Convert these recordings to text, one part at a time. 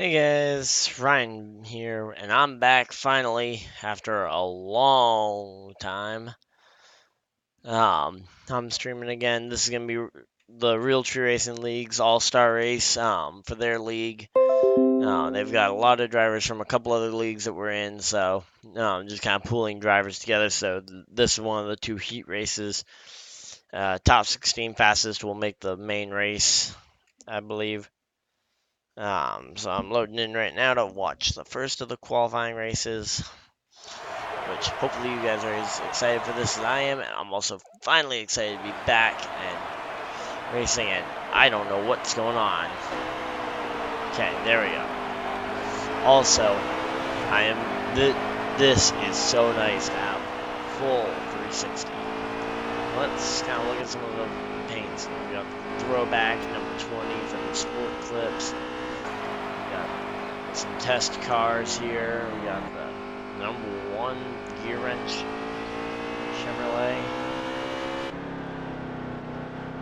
Hey guys, Ryan here, and I'm back finally after a long time. I'm streaming again. This is gonna be the Realtree Racing League's All-Star race. For their league, they've got a lot of drivers from a couple other leagues that we're in, so just kind of pooling drivers together. So this is one of the two heat races. Top 16 fastest will make the main race, I believe. So I'm loading in right now to watch the first of the qualifying races, which hopefully you guys are as excited for this as I am, and I'm also finally excited to be back and racing, and I don't know what's going on. Okay, there we go. Also, I am, this is so nice to have full 360. Let's kind of look at some of the paints. We got the throwback number 20 for the sport clips. We got some test cars here. We got the number 1 gear wrench Chevrolet.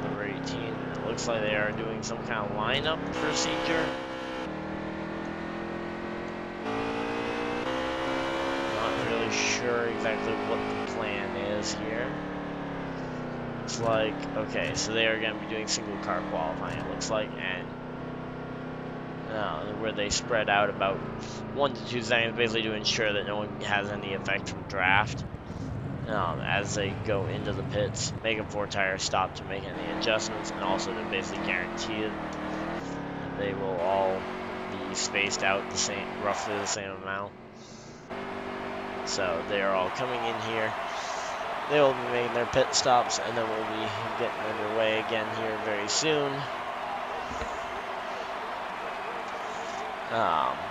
Number 18. It looks like they are doing some kind of lineup procedure. Not really sure exactly what the plan is here. Looks like, okay, so they are going to be doing single car qualifying, it looks like, and where they spread out about 1 to 2 seconds, basically to ensure that no one has any effect from draft. As they go into the pits, make a 4-tire stop to make any adjustments, and also to basically guarantee that they will all be spaced out the same, roughly the same amount. So they are all coming in here. They will be making their pit stops, and then we'll be getting underway again here very soon.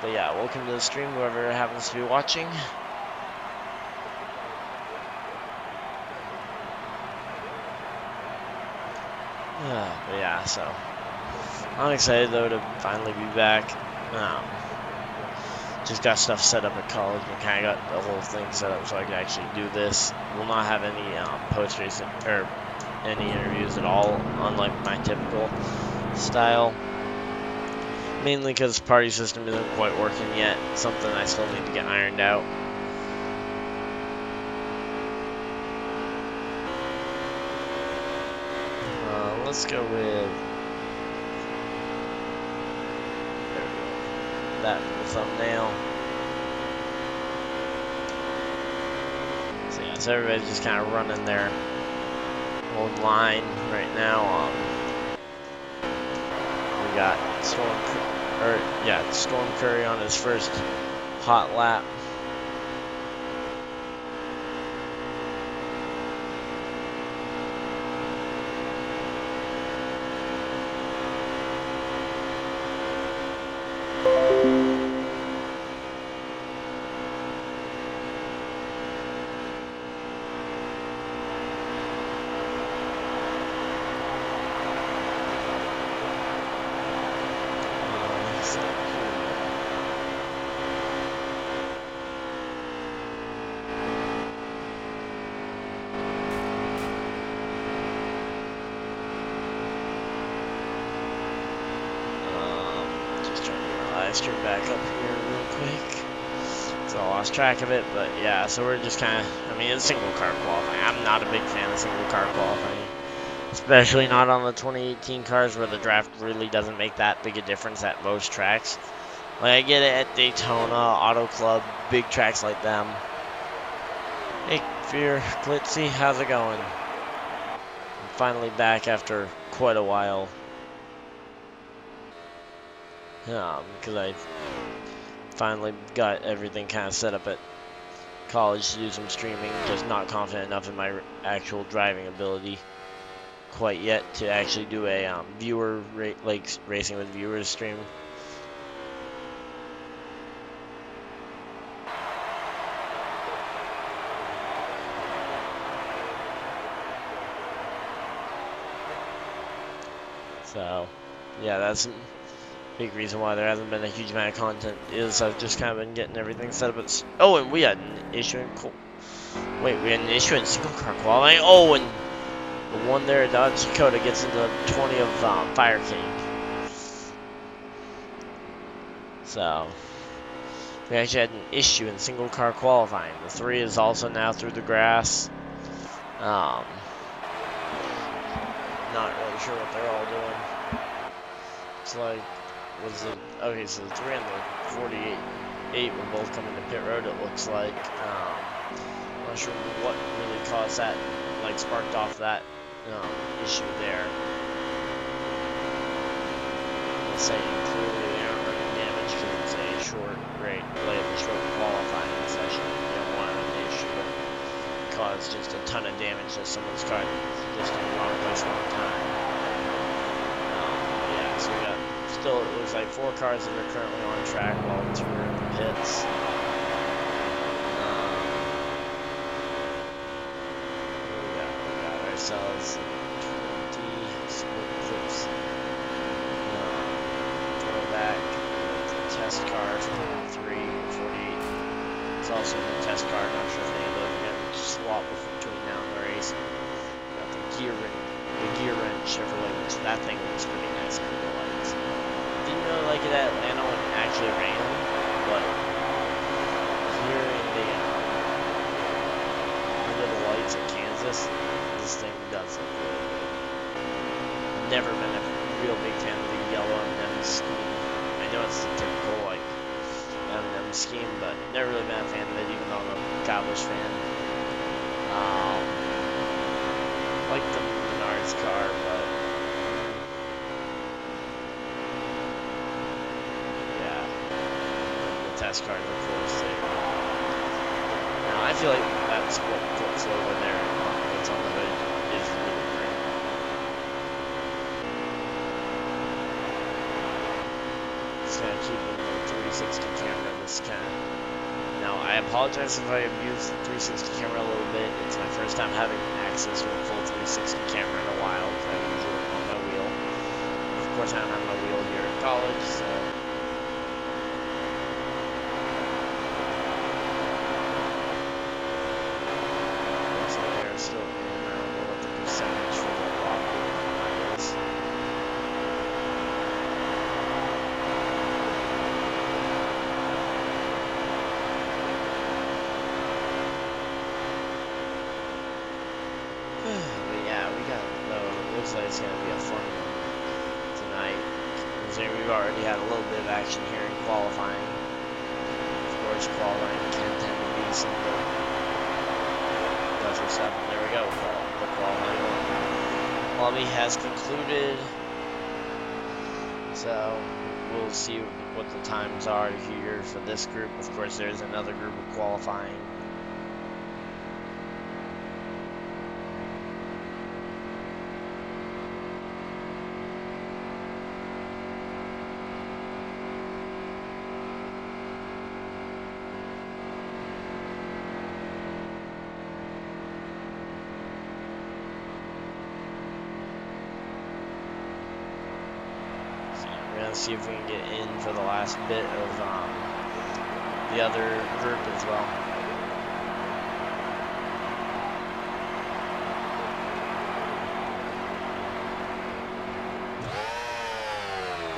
But yeah, welcome to the stream, whoever happens to be watching. But yeah, so I'm excited though to finally be back. Just got stuff set up at college and kind of got the whole thing set up so I could actually do this. We'll not have any post-race or any interviews at all, unlike my typical style. Mainly because the party system isn't quite working yet. Something I still need to get ironed out. Let's go with that for the thumbnail. So yeah, so everybody's just kind of running their old line right now. We got Storm Curry on his first hot lap. Turn back up here real quick. So I lost track of it, but yeah, so we're just kind of, I mean, it's single car qualifying. I'm not a big fan of single car qualifying, especially not on the 2018 cars where the draft really doesn't make that big a difference at most tracks. Like, I get it at Daytona, Auto Club, big tracks like them. Hey, Fear, Glitzy, how's it going? I'm finally back after quite a while. Because I finally got everything kind of set up at college to do some streaming, just not confident enough in my actual driving ability quite yet to actually do a racing with viewers stream. So yeah, that's big reason why there hasn't been a huge amount of content, is I've just kind of been getting everything set up. Oh, and we had an issue in single car qualifying. Oh, and the one there at Dodge Dakota gets into 20 of Fire King. So we actually had an issue in single car qualifying. The 3 is also now through the grass. Not really sure what they're all doing. It's like, was it okay? So the 3 and the 48 were both coming to pit road. It looks like. I'm not sure what really caused that, like sparked off that issue there. Let's say clearly they aren't running damage because it's a short rate, like a short qualifying session. You don't want an issue that caused just a ton of damage to someone's car just in the wrong place, wrong time. Yeah, so we got still, it looks like 4 cars that are currently on track while 2 are in the pits. We got ourselves 20 split clips. Throwback test car for 3 and 48. It's also a test car. Not sure if any of those are going to swap between now and the race. Got the gear wrench Chevrolet, which that thing looks pretty nice under the lights. Didn't really like it at Atlanta when it actually rained, but here in the under the lights in Kansas, this thing does look really good. I've never been a real big fan of the yellow M&M scheme. I know it's the typical like M&M scheme, but never really been a fan of it, even though I'm a Cowboys fan. Like the Menards car, but yeah, the test cars, of course. Now I feel like that split clip over there that's on the hood is really great. Just gonna keep it in the 360 camera. This kind of. Now I apologize if I abuse the 360 camera a little bit. It's my first time having access to a full 360 camera in a while. I usually on my wheel. Of course, I don't have my wheel here in college, so. Still, I don't know what the percentage for the lobby is. But yeah, we got, though, it looks like it's going to be a fun one tonight. We've already had a little bit of action here in qualifying. Of course, qualifying can tend to be some of the buzzer stuff. There we go. The qualifying lobby has concluded. So we'll see what the times are here for this group. Of course, there's another group of qualifying. We're going to see if we can get in for the last bit of the other group as well.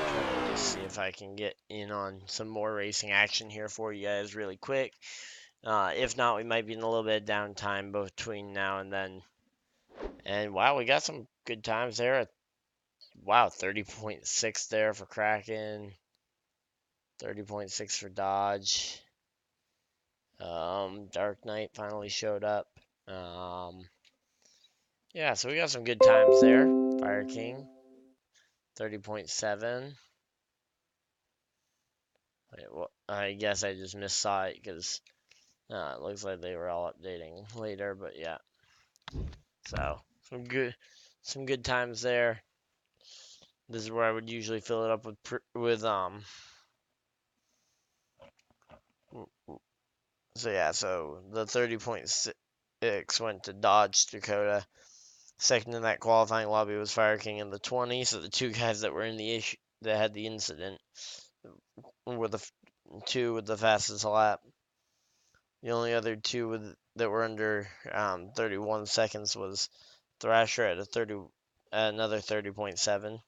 Trying to just see if I can get in on some more racing action here for you guys really quick. If not, we might be in a little bit of downtime between now and then. And wow, we got some good times there. Wow, 30.6 there for Kraken. 30.6 for Dodge. Dark Knight finally showed up. Yeah, so we got some good times there. Fire King, 30.7. Well, I guess I just missaw it because it looks like they were all updating later, but yeah. So some good times there. This is where I would usually fill it up with So yeah, so the 30.6 went to Dodge Dakota. Second in that qualifying lobby was Fire King in the 20. So the 2 guys that were in the issue that had the incident were the 2 with the fastest lap. The only other 2 that were under 31 seconds was Thrasher at another 30.7,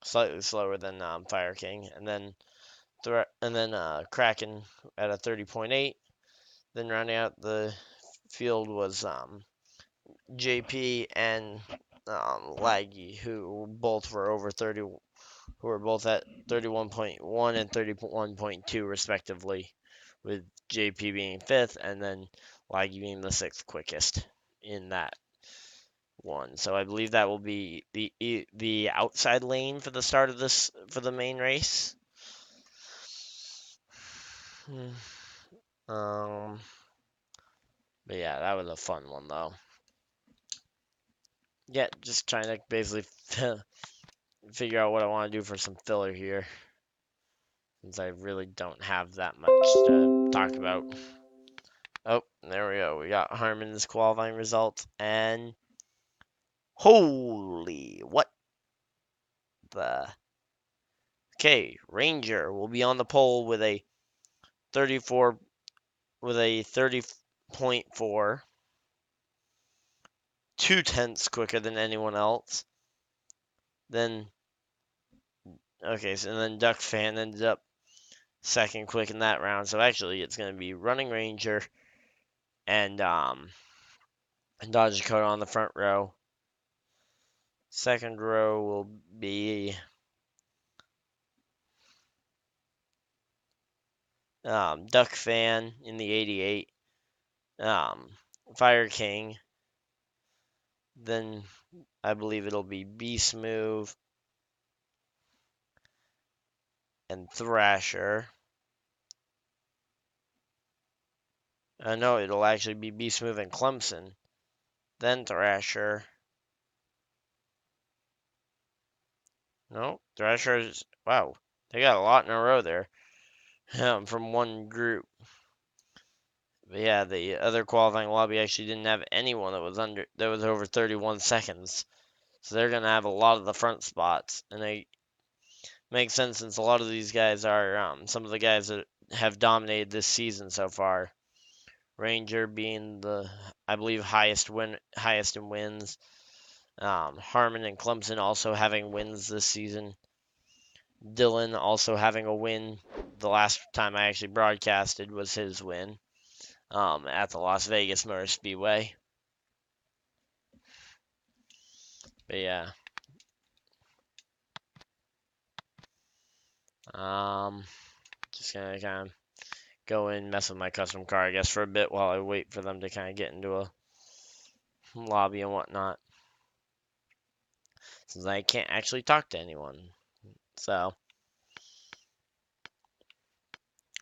slightly slower than Fire King, and then and then Kraken at a 30.8. Then rounding out the field was JP and Laggy, who both were over 30, who were both at 31.1 and 31.2 respectively, with JP being fifth and then Laggy being the sixth quickest in that one. So I believe that will be the outside lane for the start of this for the main race. Um, but yeah, that was a fun one though. Yeah, just trying to basically figure out what I want to do for some filler here, since I really don't have that much to talk about. Oh, there we go. We got Harmon's qualifying results, and holy, what the? Okay, Ranger will be on the pole with a 34, with a 30.4, 2/10 quicker than anyone else. Then, okay, so then Duck Fan ended up second quick in that round. So actually, it's going to be Running Ranger and Dodge Dakota on the front row. Second row will be Duck Fan in the 88, Fire King. Then I believe it'll be Beast Move and Thrasher. No, it'll actually be Beast Move and Clemson. Then Thrasher. No, Thrasher's. Wow, they got a lot in a row there from one group. But yeah, the other qualifying lobby actually didn't have anyone that was over 31 seconds. So they're gonna have a lot of the front spots, and it makes sense since a lot of these guys are some of the guys that have dominated this season so far. Ranger being the, I believe, highest in wins. Harmon and Clemson also having wins this season. Dylan also having a win. The last time I actually broadcasted was his win at the Las Vegas Motor Speedway. But yeah. Just gonna kind of go in, mess with my custom car, I guess, for a bit while I wait for them to kind of get into a lobby and whatnot. Since I can't actually talk to anyone. So,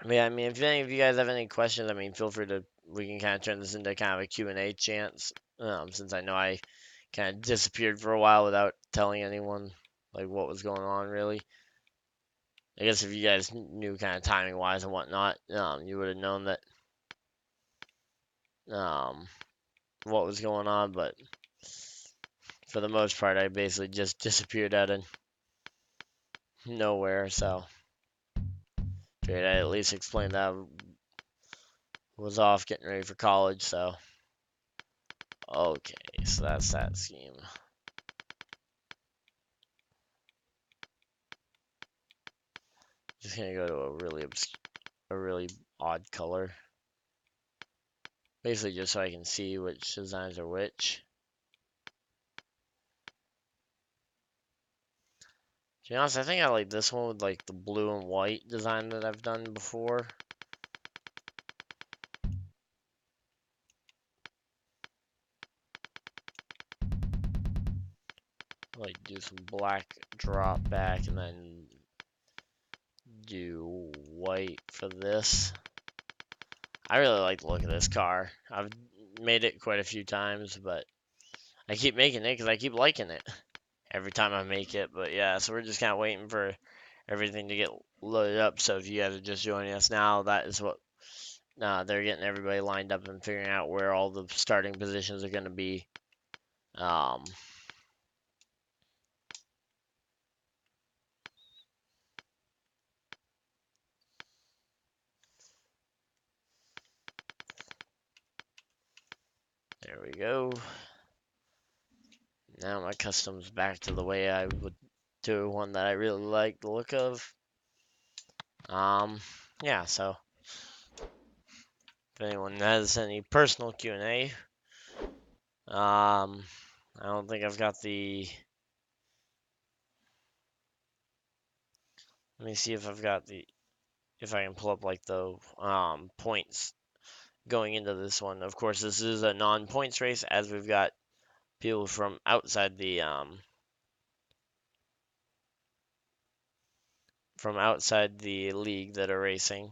yeah, I mean, if any of you guys have any questions, I mean, feel free to, we can kind of turn this into kind of a Q&A chance, since I know I kind of disappeared for a while without telling anyone, like, what was going on, really. I guess if you guys knew kind of timing-wise and whatnot, you would have known that, what was going on, but for the most part, I basically just disappeared out of nowhere, so figured I'd at least explain that I was off getting ready for college, so okay, so that's that scheme. Just gonna go to a really odd color, basically just so I can see which designs are which. To be honest, I think I like this one with like the blue and white design that I've done before. Like do some black drop back and then do white for this. I really like the look of this car. I've made it quite a few times, but I keep making it because I keep liking it every time I make it. But yeah, so we're just kind of waiting for everything to get loaded up. So if you guys are just joining us now, that is what they're getting everybody lined up and figuring out where all the starting positions are going to be. There we go. Now my custom's back to the way I would do one that I really like the look of. Yeah, so if anyone has any personal Q&A, I don't think I've got the. Let me see if I've got the. If I can pull up like the points going into this one. Of course, this is a non-points race, as we've got people from outside the league that are racing.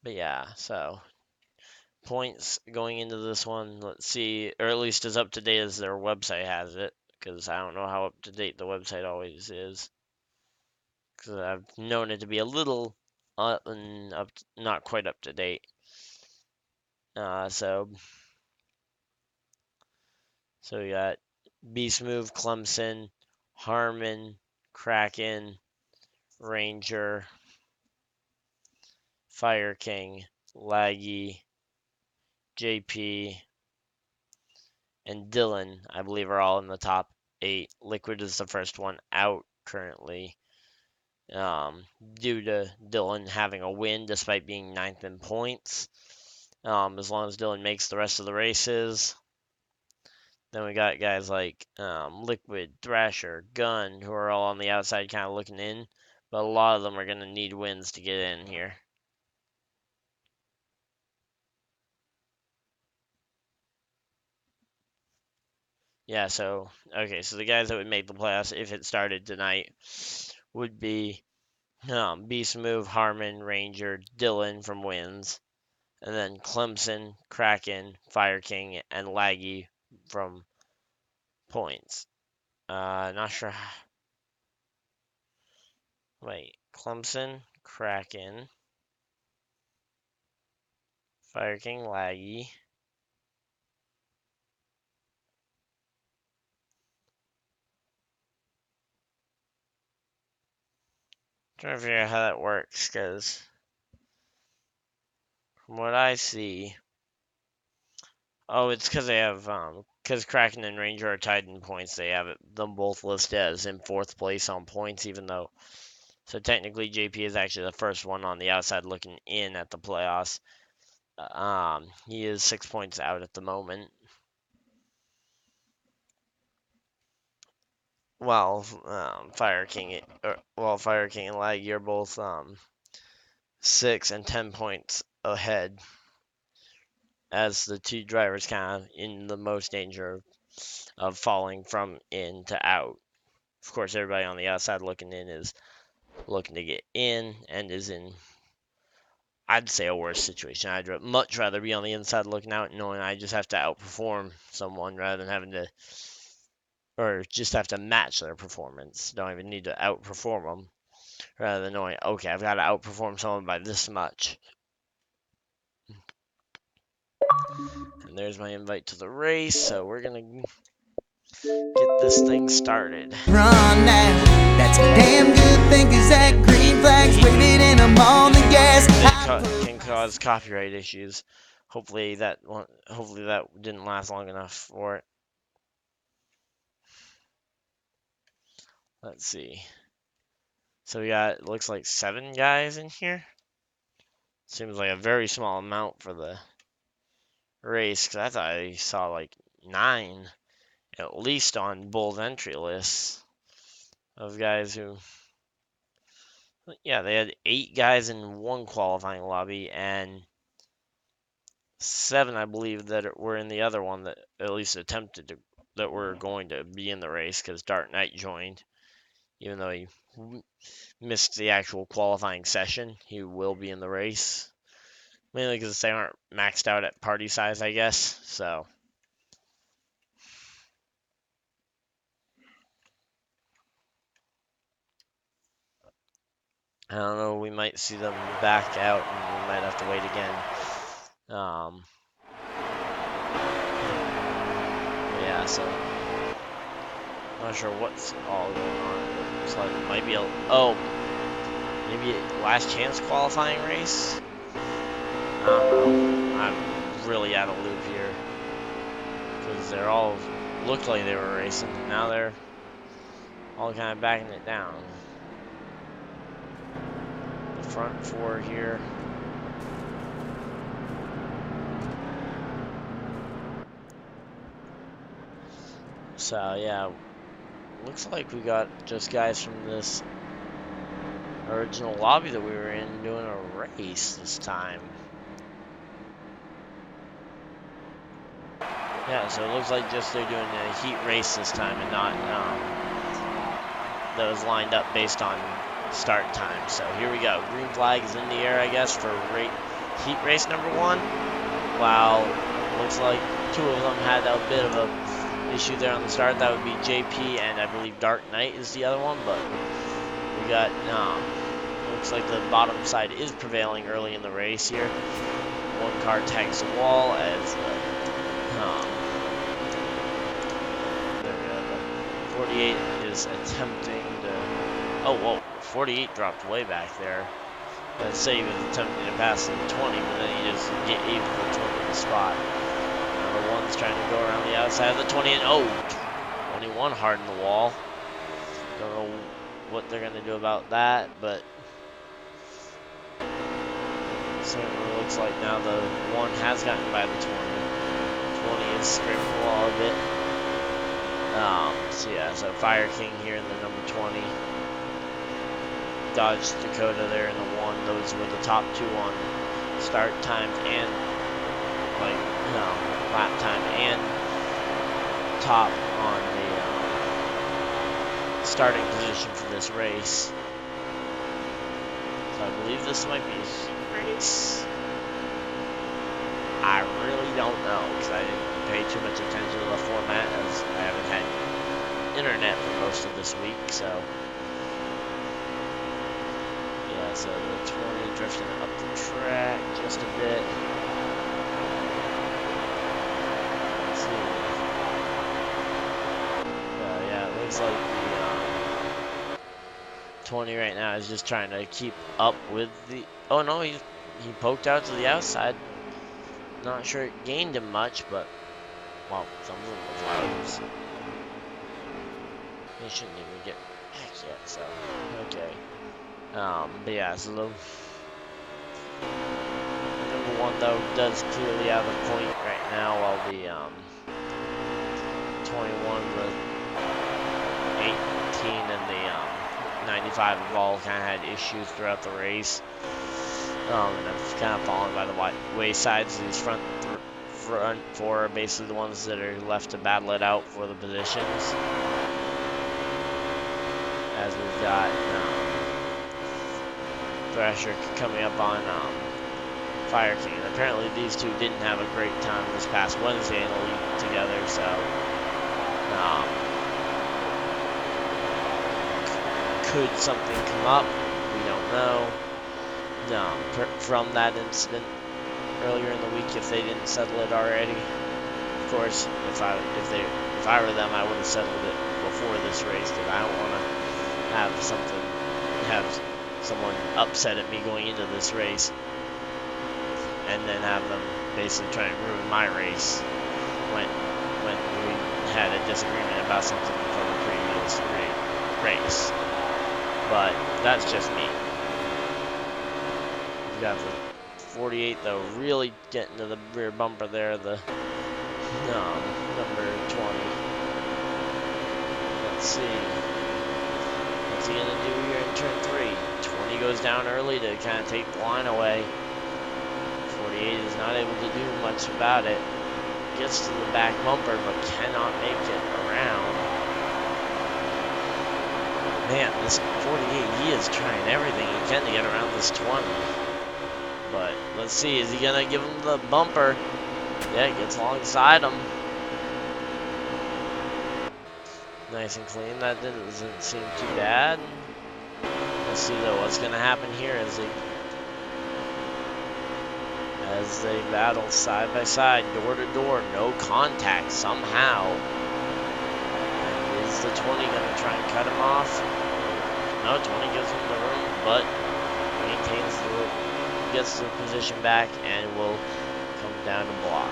But yeah, so points going into this one. Let's see, or at least as up to date as their website has it, because I don't know how up to date the website always is. Because I've known it to be a little not quite up to date. So we got Beast Move, Clemson, Harmon, Kraken, Ranger, Fire King, Laggy, JP, and Dylan, I believe, are all in the top 8. Liquid is the first one out currently, due to Dylan having a win despite being 9th in points. As long as Dylan makes the rest of the races. Then we got guys like Liquid, Thrasher, Gun, who are all on the outside kind of looking in. But a lot of them are going to need wins to get in here. Yeah, so, okay, so the guys that would make the playoffs if it started tonight would be Beast Move, Harmon, Ranger, Dylan from wins, and then Clemson, Kraken, Fire King, and Laggy from points. Not sure. Wait, Clemson, Kraken, Fire King, Laggy. Trying to figure out how that works, because from what I see, oh, it's because they have because Kraken and Ranger are tied in points. They have them both listed as in 4th place on points, even though. So technically, JP is actually the first one on the outside looking in at the playoffs. He is 6 points out at the moment. While Fire King, Fire King and Lag, you're both 6 and 10 points ahead, as the two drivers kind of in the most danger of falling from in to out. Of course, everybody on the outside looking in is looking to get in and is in, I'd say, a worse situation. I'd much rather be on the inside looking out, knowing I just have to outperform someone rather than having to, or just have to match their performance. Don't even need to outperform them, rather than knowing, okay, I've got to outperform someone by this much. And there's my invite to the race, so we're gonna get this thing started. Run now, that's a damn good thing, 'cause that green flag's waving and I'm on the gas. That can cause copyright issues. Hopefully that didn't last long enough for it. Let's see. So we got, it looks like 7 guys in here. Seems like a very small amount for the race, because I thought I saw like 9 at least on both entry lists of guys who, yeah, they had 8 guys in one qualifying lobby and 7, I believe, that were in the other one that at least attempted to, that were going to be in the race, because Dark Knight joined. Even though he missed the actual qualifying session, he will be in the race. Mainly because they aren't maxed out at party size, I guess. So, I don't know. We might see them back out, and we might have to wait again. Yeah, so not sure what's all going on. So it might be maybe a last chance qualifying race. I don't know. I'm really out of loop here, because they're all looked like they were racing. Now they're all kind of backing it down. The front four here. So yeah, looks like we got just guys from this original lobby that we were in doing a race this time. Yeah, so it looks like just they're doing a heat race this time and not that was lined up based on start time. So here we go. Green flag is in the air, I guess, for heat race number 1. Wow, looks like 2 of them had a bit of a issue there on the start. That would be JP and I believe Dark Knight is the other one, but we got looks like the bottom side is prevailing early in the race here. One car tags the wall as 48 is attempting to. Oh, whoa! 48 dropped way back there. Let's say he was attempting to pass the 20, but then he just get even the 20 spot. Number 1's trying to go around the outside of the 20, and oh, 21 hard in the wall. Don't know what they're gonna do about that, but certainly looks like now the 1 has gotten by the 20. 20 is scraping the wall a bit. So yeah, so Fire King here in the number 20. Dodge Dakota there in the 1. Those were the top 2 on start time and lap time and top on the starting position for this race. So I believe this might be a heat race. I really don't know because I didn't pay too much attention to the format as I haven't had internet for most of this week, so yeah, so the 20 drifting up the track just a bit. Let's see. Yeah, it looks like the 20 right now is just trying to keep up with the. Oh no, he poked out to the outside. Not sure it gained him much, but well, some of them was loud. They shouldn't even get back yet, so okay. But yeah, so the number 1 though does clearly have a point right now, while the 21, the 18, and the 95 have all kind of had issues throughout the race. And I've kind of fallen by the waysides. These front 4 are basically the ones that are left to battle it out for the positions. As we've got Thrasher coming up on Fire King. Apparently these 2 didn't have a great time this past Wednesday in the league together, so could something come up? We don't know. From that incident earlier in the week, if they didn't settle it already. Of course, if I were them, I would have settled it before this race, because I don't want to have someone upset at me going into this race, and then have them basically try to ruin my race when we had a disagreement about something from the previous race. But that's just me. We got the 48 though, really getting to the rear bumper there. The number 20. Let's see. What's he gonna do here in turn 3? 20 goes down early to kind of take the line away. 48 is not able to do much about it. Gets to the back bumper, but cannot make it around. Man, this 48, he is trying everything he can to get around this 20. But let's see, is he gonna give him the bumper? Yeah, gets alongside him. Nice and clean. That doesn't seem too bad. Let's see though what's gonna happen here as they battle side by side, door to door, no contact somehow. And is the 20 gonna try and cut him off? No, 20 gives him the room, but gets the position back and will come down to block.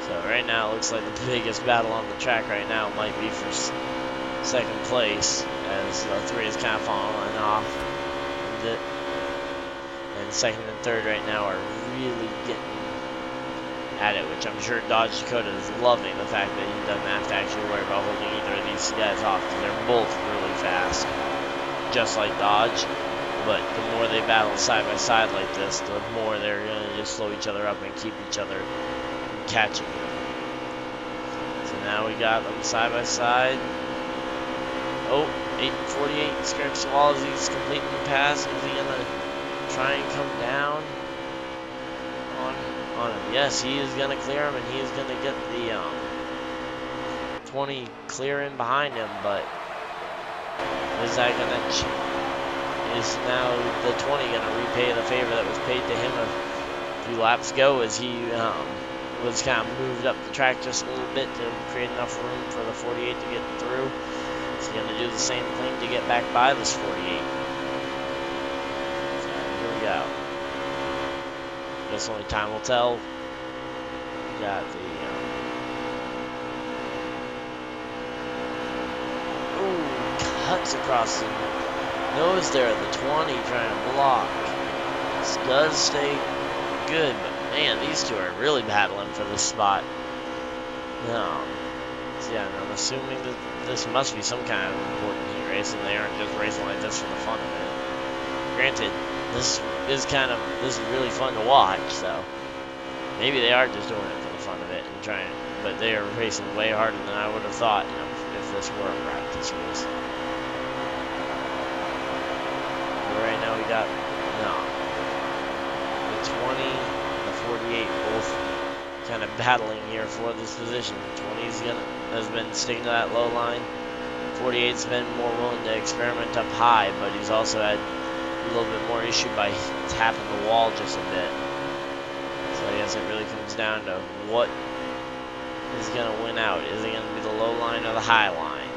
So So right now it looks like the biggest battle on the track right now might be for second place, as the 3 is kind of falling off. And second and third right now are really getting at it, which I'm sure Dodge Dakota is loving the fact that he doesn't have to actually worry about holding either of these guys off, because they're both really fast, just like Dodge. But the more they battle side by side like this, the more they're going to just slow each other up and keep each other from catching them. So now we got them side by side. Oh, 8:48 skirts the wall as he's completing the pass. Is he going to try and come down on him? Yes, he is going to clear him, and he is going to get the 20 clear in behind him, but is that going to... Is now the 20 going to repay the favor that was paid to him a few laps ago, as he was kind of moved up the track just a little bit to create enough room for the 48 to get through? He's going to do the same thing to get back by this 48. So here we go. Guess only time will tell. We got the ooh, cuts across the nose there at the 20, trying to block. This does stay good, but man, these two are really battling for this spot. So yeah, and I'm assuming that this must be some kind of important heat race, and they aren't just racing like this for the fun of it. Granted, this is really fun to watch, so maybe they are just doing it for the fun of it and trying, but they are racing way harder than I would have thought, if this were a practice race. Right now we got the 20, the 48 both kind of battling here for this position. 20 has been sticking to that low line. 48's been more willing to experiment up high, but he's also had a little bit more issue by tapping the wall just a bit. So I guess it really comes down to what is going to win out. Is it going to be the low line or the high line?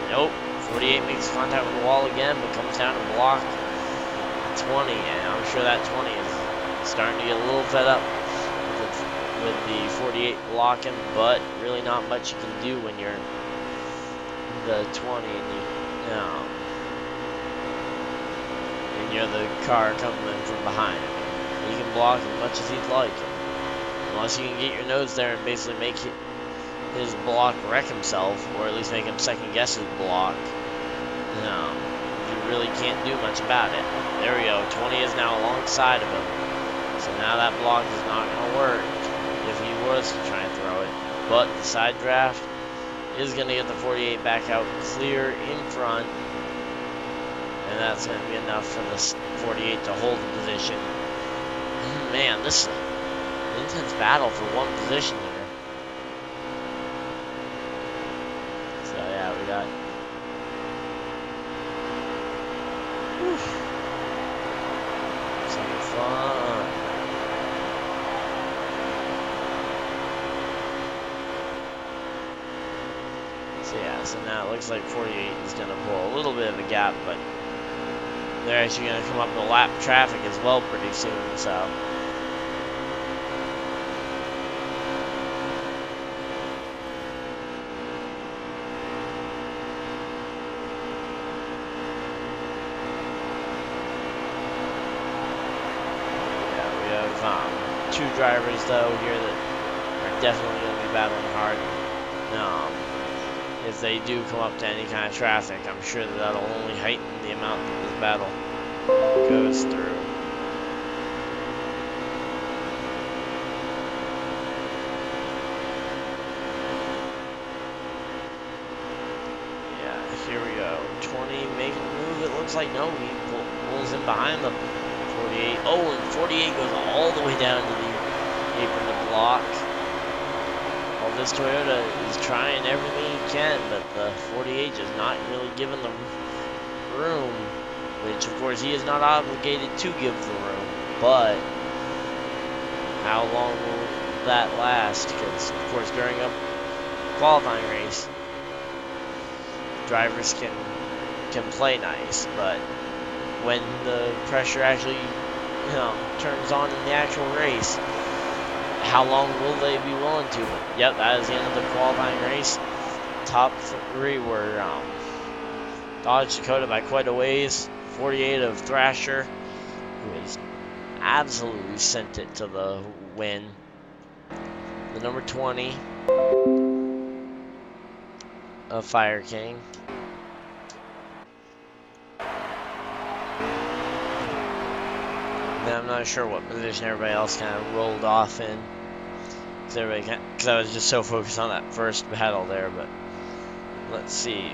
Nope. 48 makes contact with the wall again, but comes down to block 20, and I'm sure that 20 is starting to get a little fed up with the 48 blocking, but really not much you can do when you're the 20 and you're the car coming in from behind. He can block as much as he'd like, unless you can get your nose there and basically make his block wreck himself, or at least make him second guess his block. You really can't do much about it. There we go. 20 is now alongside of him. So now that block is not going to work if he was to try and throw it. But the side draft is going to get the 48 back out clear in front. And that's going to be enough for this 48 to hold the position. Man, this is an intense battle for one position here. So yeah, we got... some fun. So yeah, so now it looks like 48 is going to pull a little bit of a gap, but they're actually going to come up to lap traffic as well pretty soon, so... two drivers though here that are definitely going to be battling hard. If they do come up to any kind of traffic, I'm sure that that'll only heighten the amount that this battle goes through. Yeah, here we go. 20 making a move. It looks like no, he pulls in behind them. 48. Oh, and 48 goes all the way down to the apron to block. Well, this Toyota is trying everything he can, but the 48 is not really giving them room, which of course he is not obligated to give the room, but how long will that last? Because of course during a qualifying race, drivers can play nice, but when the pressure actually turns on in the actual race, how long will they be willing to? But yep, that is the end of the qualifying race. Top three were Dodge Dakota by quite a ways. 48 of Thrasher, who has absolutely sent it to the win. The number 20 of Fire King. Then I'm not sure what position everybody else kind of rolled off in. Because I was just so focused on that first battle there, but let's see.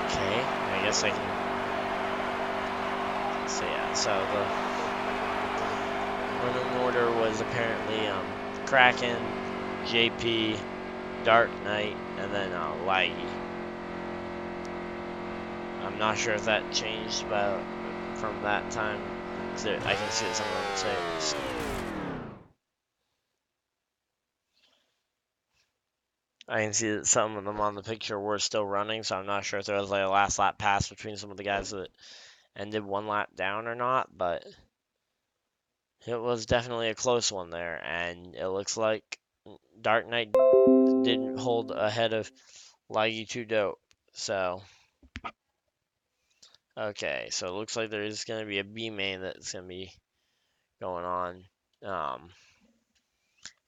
Okay, I guess I can. So yeah, so the running order was apparently Kraken, JP, Dark Knight, and then Laggy. I'm not sure if that changed from that time. I can see that some of them say. I can see that some of them on the picture were still running, so I'm not sure if there was like a last lap pass between some of the guys that ended one lap down or not, but it was definitely a close one there, and it looks like Dark Knight didn't hold ahead of Laggy 2 Dope. So, okay, so it looks like there is going to be a B main that's going to be going on.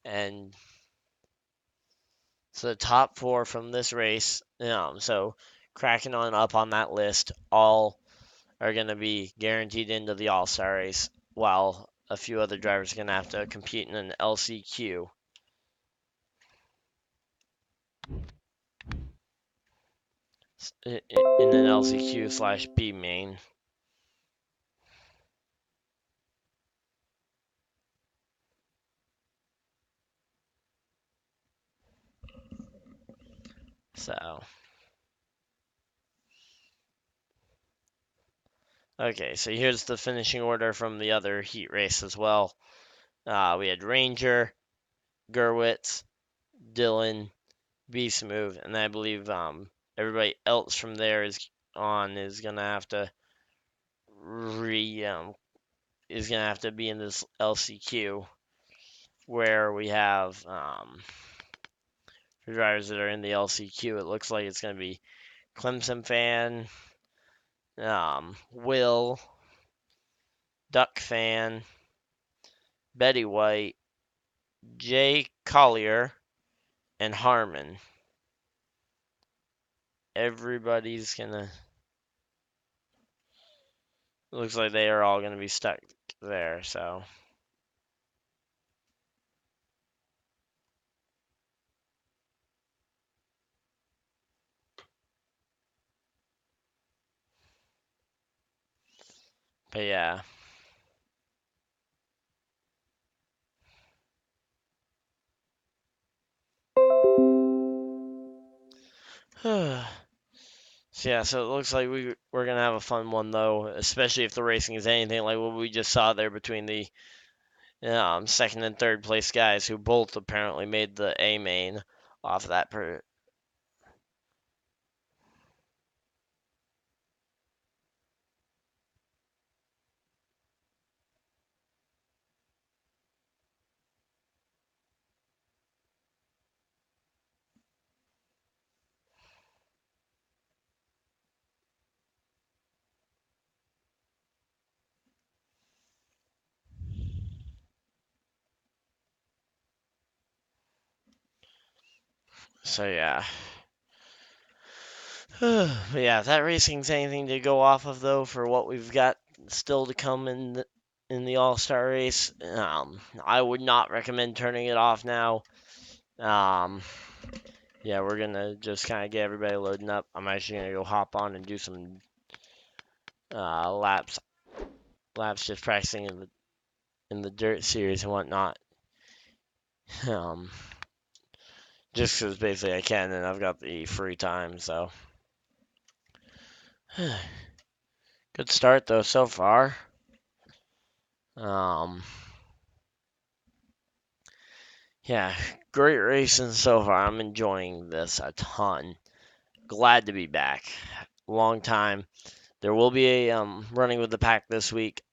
And so the top four from this race, so cracking on up on that list, all are going to be guaranteed into the All Star race, while a few other drivers are going to have to compete in an LCQ. In an LCQ slash B main. So, okay, so here's the finishing order from the other heat race as well. We had Ranger, Gerwitz, Dylan, B Smooth, and I believe everybody else from there is gonna have to be in this LCQ where we have for drivers that are in the LCQ. It looks like it's gonna be Clemson Fan, Will, Duck Fan, Betty White, Jay Collier, and Harmon. Everybody's gonna. Looks like they are all gonna be stuck there. So. But yeah. So yeah, so it looks like we're gonna have a fun one though, especially if the racing is anything like what we just saw there between the second and third place guys who both apparently made the A main off of that. So yeah. But yeah, if that racing's anything to go off of though for what we've got still to come in the All Star race, I would not recommend turning it off now. Yeah, we're gonna just kind of get everybody loading up. I'm actually gonna go hop on and do some laps, just practicing in the dirt series and whatnot. Um, just because basically I can, and I've got the free time, so good start though so far. Um, yeah, great racing so far. I'm enjoying this a ton. Glad to be back. Long time. There will be a running with the pack this week.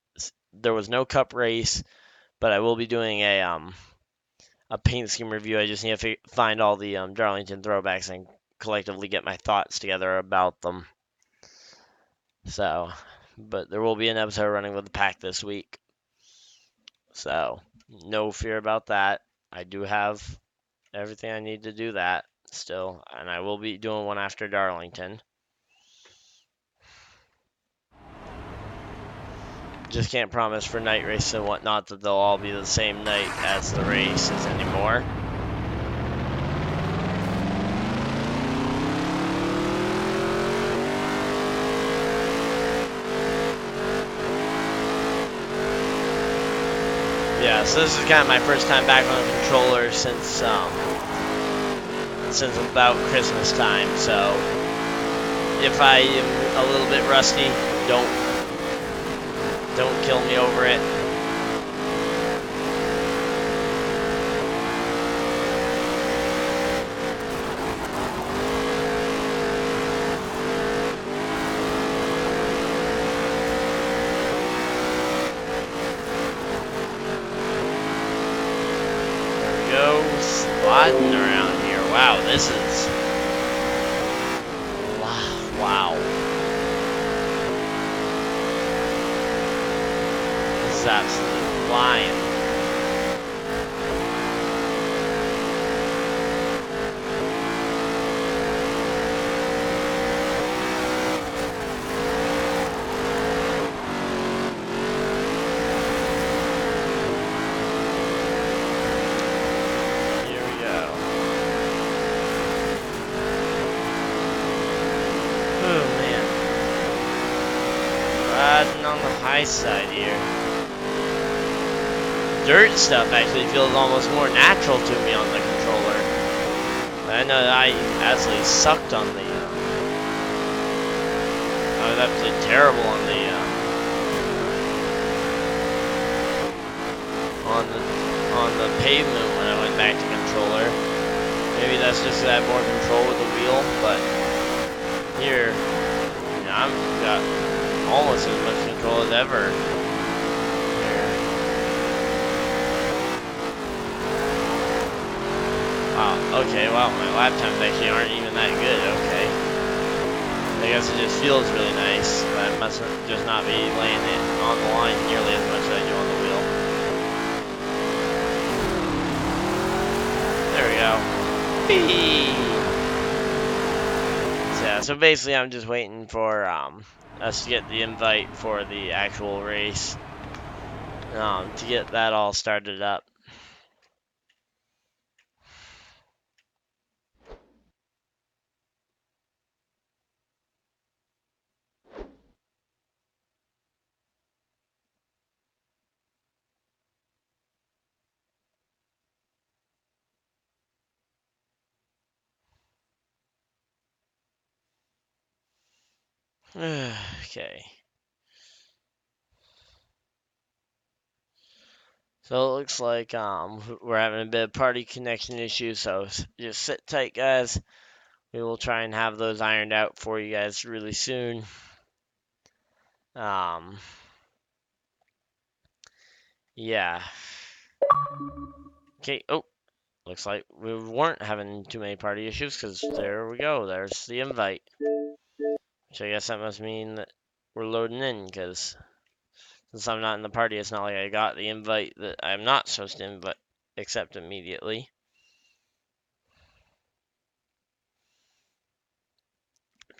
There was no cup race, but I will be doing a paint scheme review. I just need to find all the Darlington throwbacks and collectively get my thoughts together about them. So, but there will be an episode running with the pack this week. So, no fear about that. I do have everything I need to do that still, and I will be doing one after Darlington. Just can't promise for night race and whatnot that they'll all be the same night as the races anymore. Yeah, so this is kind of my first time back on a controller since about Christmas time. So if I am a little bit rusty, don't kill me over it. There we go, sliding around here. Wow, this is wow. This is absolutely flying. Riding on the high side here. Dirt stuff actually feels almost more natural to me on the controller. I know that I absolutely sucked on the. I was absolutely terrible on the. On the pavement when I went back to controller. Maybe that's just that I have more control with the wheel, but here, I've got almost as much control as ever. Here. Wow, okay, wow, my lap times actually aren't even that good, okay. I guess it just feels really nice, but I must just not be laying it on the line nearly as much as I do on the wheel. There we go. So, yeah, so basically I'm just waiting for us to get the invite for the actual race to get that all started up. Okay. So it looks like we're having a bit of party connection issues, so just sit tight, guys. We will try and have those ironed out for you guys really soon. Yeah. Okay. Oh, looks like we weren't having too many party issues because there we go. There's the invite. Which I guess that must mean that we're loading in because since I'm not in the party, it's not like I got the invite that I'm not supposed to accept immediately.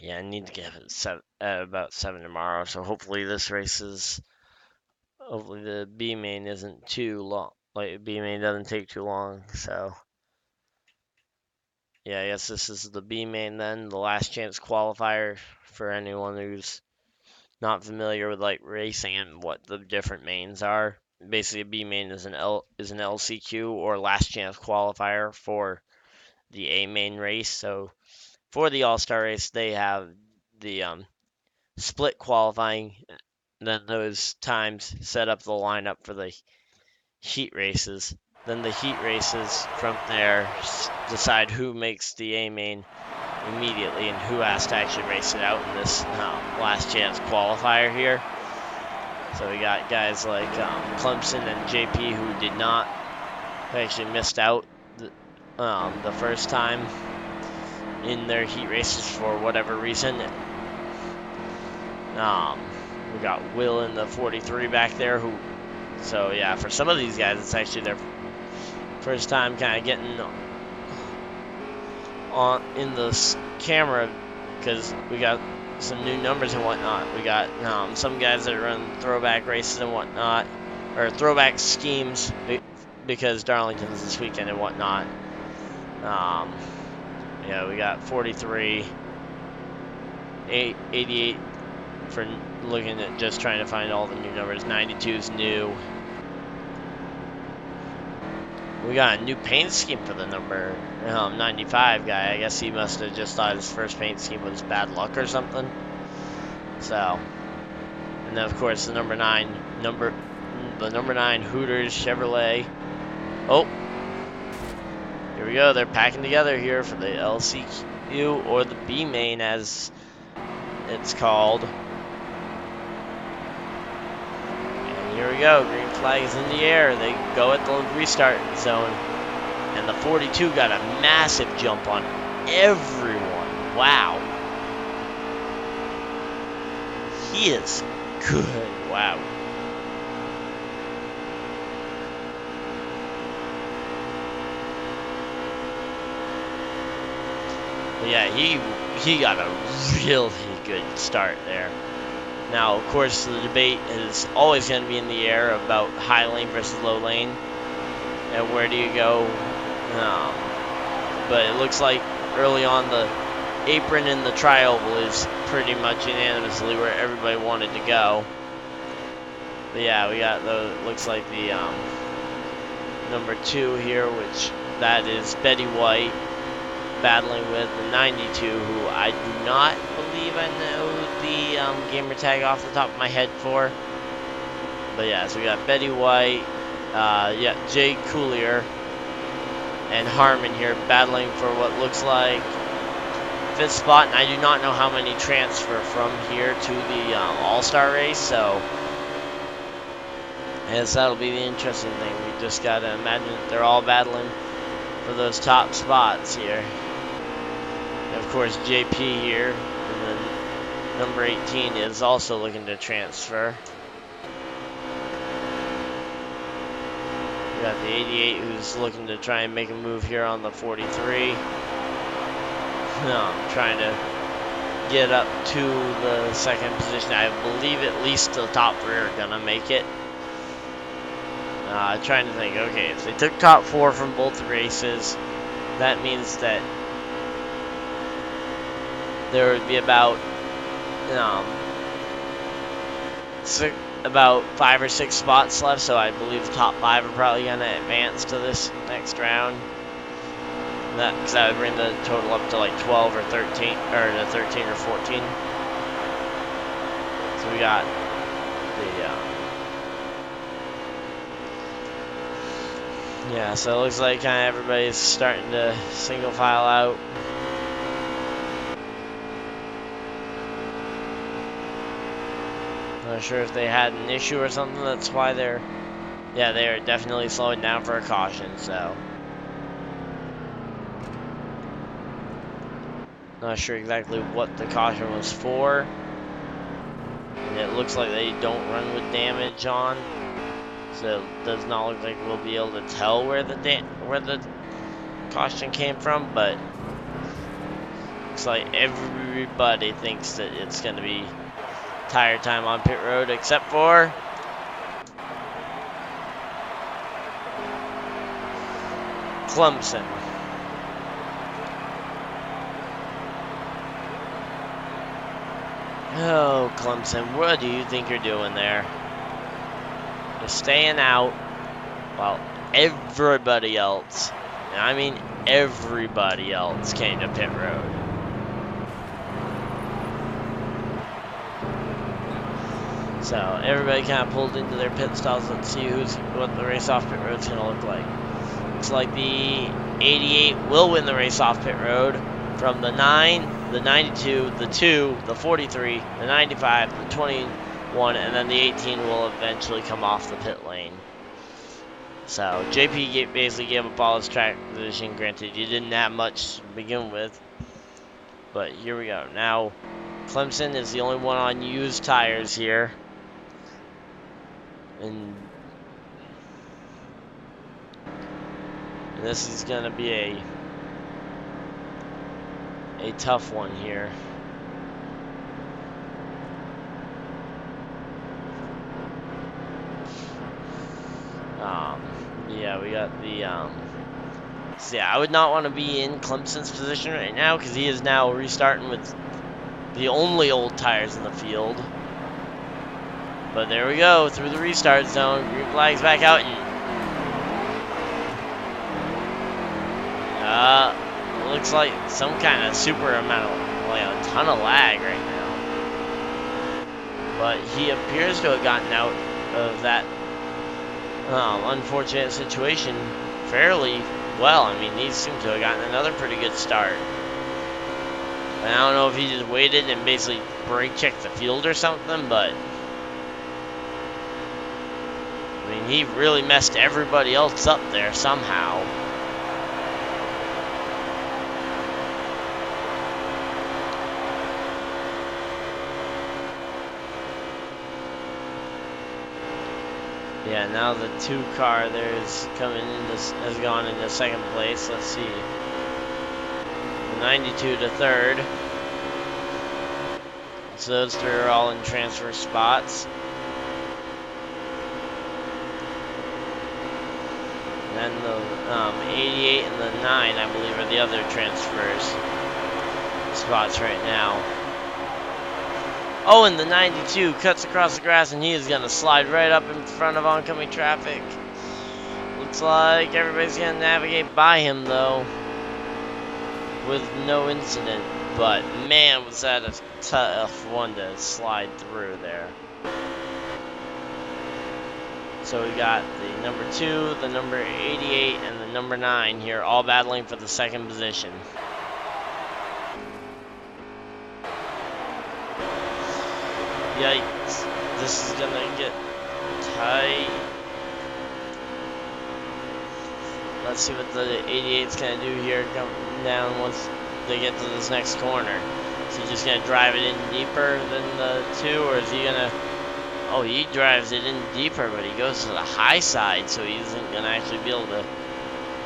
Yeah, I need to get it about 7 tomorrow, so hopefully this race is. Hopefully the B main isn't too long. Like, B main doesn't take too long, so. Yeah, I guess this is the B main then, the last chance qualifier for anyone who's not familiar with like racing and what the different mains are. Basically, a B main is an LCQ or last chance qualifier for the A main race. So for the All Star race, they have the split qualifying. Then those times set up the lineup for the heat races. Then the heat races from there decide who makes the A main immediately and who has to actually race it out in this last chance qualifier here. So we got guys like Clemson and JP who did not, who actually missed out the first time in their heat races for whatever reason. We got Will in the 43 back there who, so yeah, for some of these guys it's actually their first time kind of getting on in the camera because we got some new numbers and whatnot. We got some guys that run throwback races and whatnot, or throwback schemes because Darlington's this weekend and whatnot. Yeah, we got 43, 88 for looking at just trying to find all the new numbers. 92 is new. We got a new paint scheme for the number 95 guy. I guess he must have just thought his first paint scheme was bad luck or something. So, and then of course the number 9 Hooters Chevrolet. Oh, here we go. They're packing together here for the LCQ, or the B main as it's called. And here we go. Green flag is in the air. They go at the restart zone. And the 42 got a massive jump on everyone. Wow. He is good. Wow. But yeah, he got a really good start there. Now, of course, the debate is always going to be in the air about high lane versus low lane. And where do you go? But it looks like early on the apron and the tri-oval is pretty much unanimously where everybody wanted to go. But yeah, we got looks like the number 2 here, which that is Betty White battling with the 92, who I do not believe I know the gamer tag off the top of my head for. But yeah, so we got Betty White, yeah, Jay Coulier, and Harmon here battling for what looks like 5th spot, and I do not know how many transfer from here to the All-Star race, so I guess that'll be the interesting thing. We just gotta imagine that they're all battling for those top spots here. And of course, JP here, and then number 18 is also looking to transfer. We got the 88 who's looking to try and make a move here on the 43. Trying to get up to the 2nd position. I believe at least the top 3 are gonna make it. Trying to think, okay, if they took top 4 from both races, that means that there would be about 5 or 6 spots left, so I believe the top 5 are probably going to advance to this next round. Because that would bring the total up to like 12 or 13, or to 13 or 14. So we got the, yeah, so it looks like kind of everybody's starting to single file out. Not sure if they had an issue or something, that's why they're, yeah, they are definitely slowing down for a caution, so. Not sure exactly what the caution was for. And it looks like they don't run with damage on. So it does not look like we'll be able to tell where the caution came from, but looks like everybody thinks that it's going to be tire time on pit road, except for Clemson. Oh, Clemson, what do you think you're doing there? You're staying out while everybody else, and I mean everybody else, came to pit road. So everybody kind of pulled into their pit stalls. Let's see what the race off pit road's going to look like. Looks like the 88 will win the race off pit road. from the 9, the 92, the 2, the 43, the 95, the 21, and then the 18 will eventually come off the pit lane. So JP basically gave up all his track position. Granted, he didn't have much to begin with. But here we go. Now, Clemson is the only one on used tires here. And this is going to be a tough one here. Yeah, we got the, so yeah, I would not want to be in Clemson's position right now because he is now restarting with the only old tires in the field. But there we go, through the restart zone, green flag's back out, and looks like some kind of super amount of, like a ton of lag right now. But he appears to have gotten out of that unfortunate situation fairly well. I mean, he seems to have gotten another pretty good start. And I don't know if he just waited and basically brake checked the field or something, but I mean, he really messed everybody else up there somehow. Yeah, now the 2 car there is has gone into second place. Let's see. The 92 to third. So those 3 are all in transfer spots. And then the 88 and the 9, I believe, are the other transfers spots right now. Oh, and the 92 cuts across the grass, and he is going to slide right up in front of oncoming traffic. Looks like everybody's going to navigate by him, though, with no incident. But, man, was that a tough one to slide through there. So we got the number 2, the number 88, and the number 9 here, all battling for the second position. Yikes. This is gonna get tight. Let's see what the 88's gonna do here, coming down once they get to this next corner. Is he just gonna drive it in deeper than the 2, or is he gonna... Oh, he drives it in deeper, but he goes to the high side, so he isn't gonna actually be able to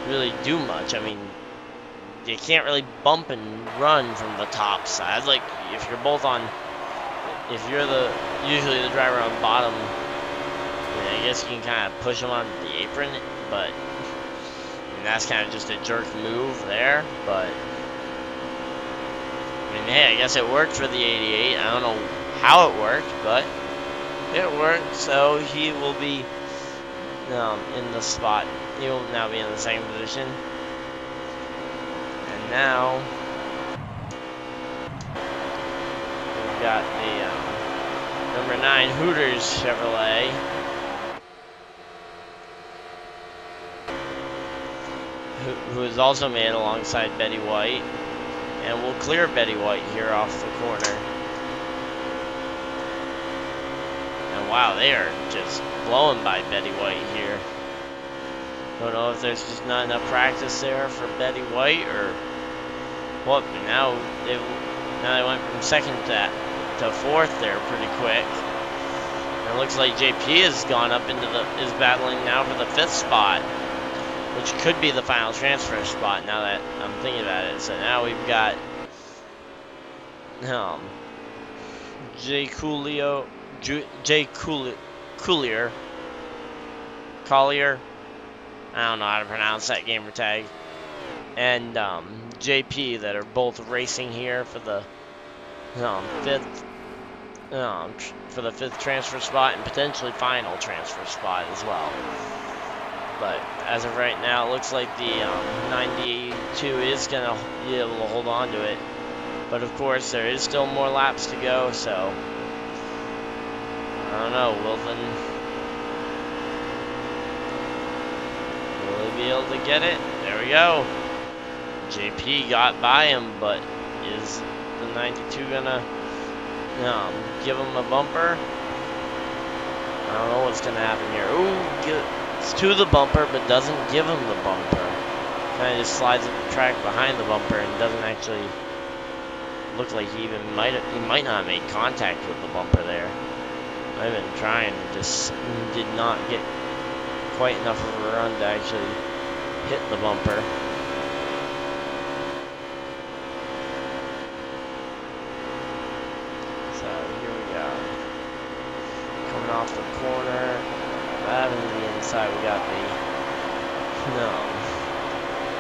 really do much. I mean, you can't really bump and run from the top side. Like, if you're both on... If you're usually the driver on bottom, I guess you can kind of push him on the apron, but that's kind of just a jerk move there. But I mean, hey, I guess it worked for the 88. I don't know how it worked, but it worked. So he will be in the spot. He will now be in the second position. And now we've got the number 9 Hooters Chevrolet. Who is also made alongside Betty White. And will clear Betty White here off the corner. And wow, they are just blowing by Betty White here. Don't know if there's just not enough practice there for Betty White or what, but now they went from second to fourth there pretty quick. And it looks like JP has gone up into is battling now for the 5th spot, which could be the final transfer spot now that I'm thinking about it. So now we've got Collier, I don't know how to pronounce that gamer tag, and JP that are both racing here for the 5th for the 5th transfer spot and potentially final transfer spot as well. But as of right now, it looks like the 92 is going to be able to hold on to it. But of course, there is still more laps to go, so I don't know. Will he be able to get it? There we go. JP got by him, but is the 92 gonna give him a bumper? I don't know what's gonna happen here. Ooh, gets to the bumper, but doesn't give him the bumper. Kind of just slides up the track behind the bumper and doesn't actually look like he even might not have made contact with the bumper there. I've been trying, just did not get quite enough of a run to actually hit the bumper. So here we go. Coming off the corner, diving to the inside, we got the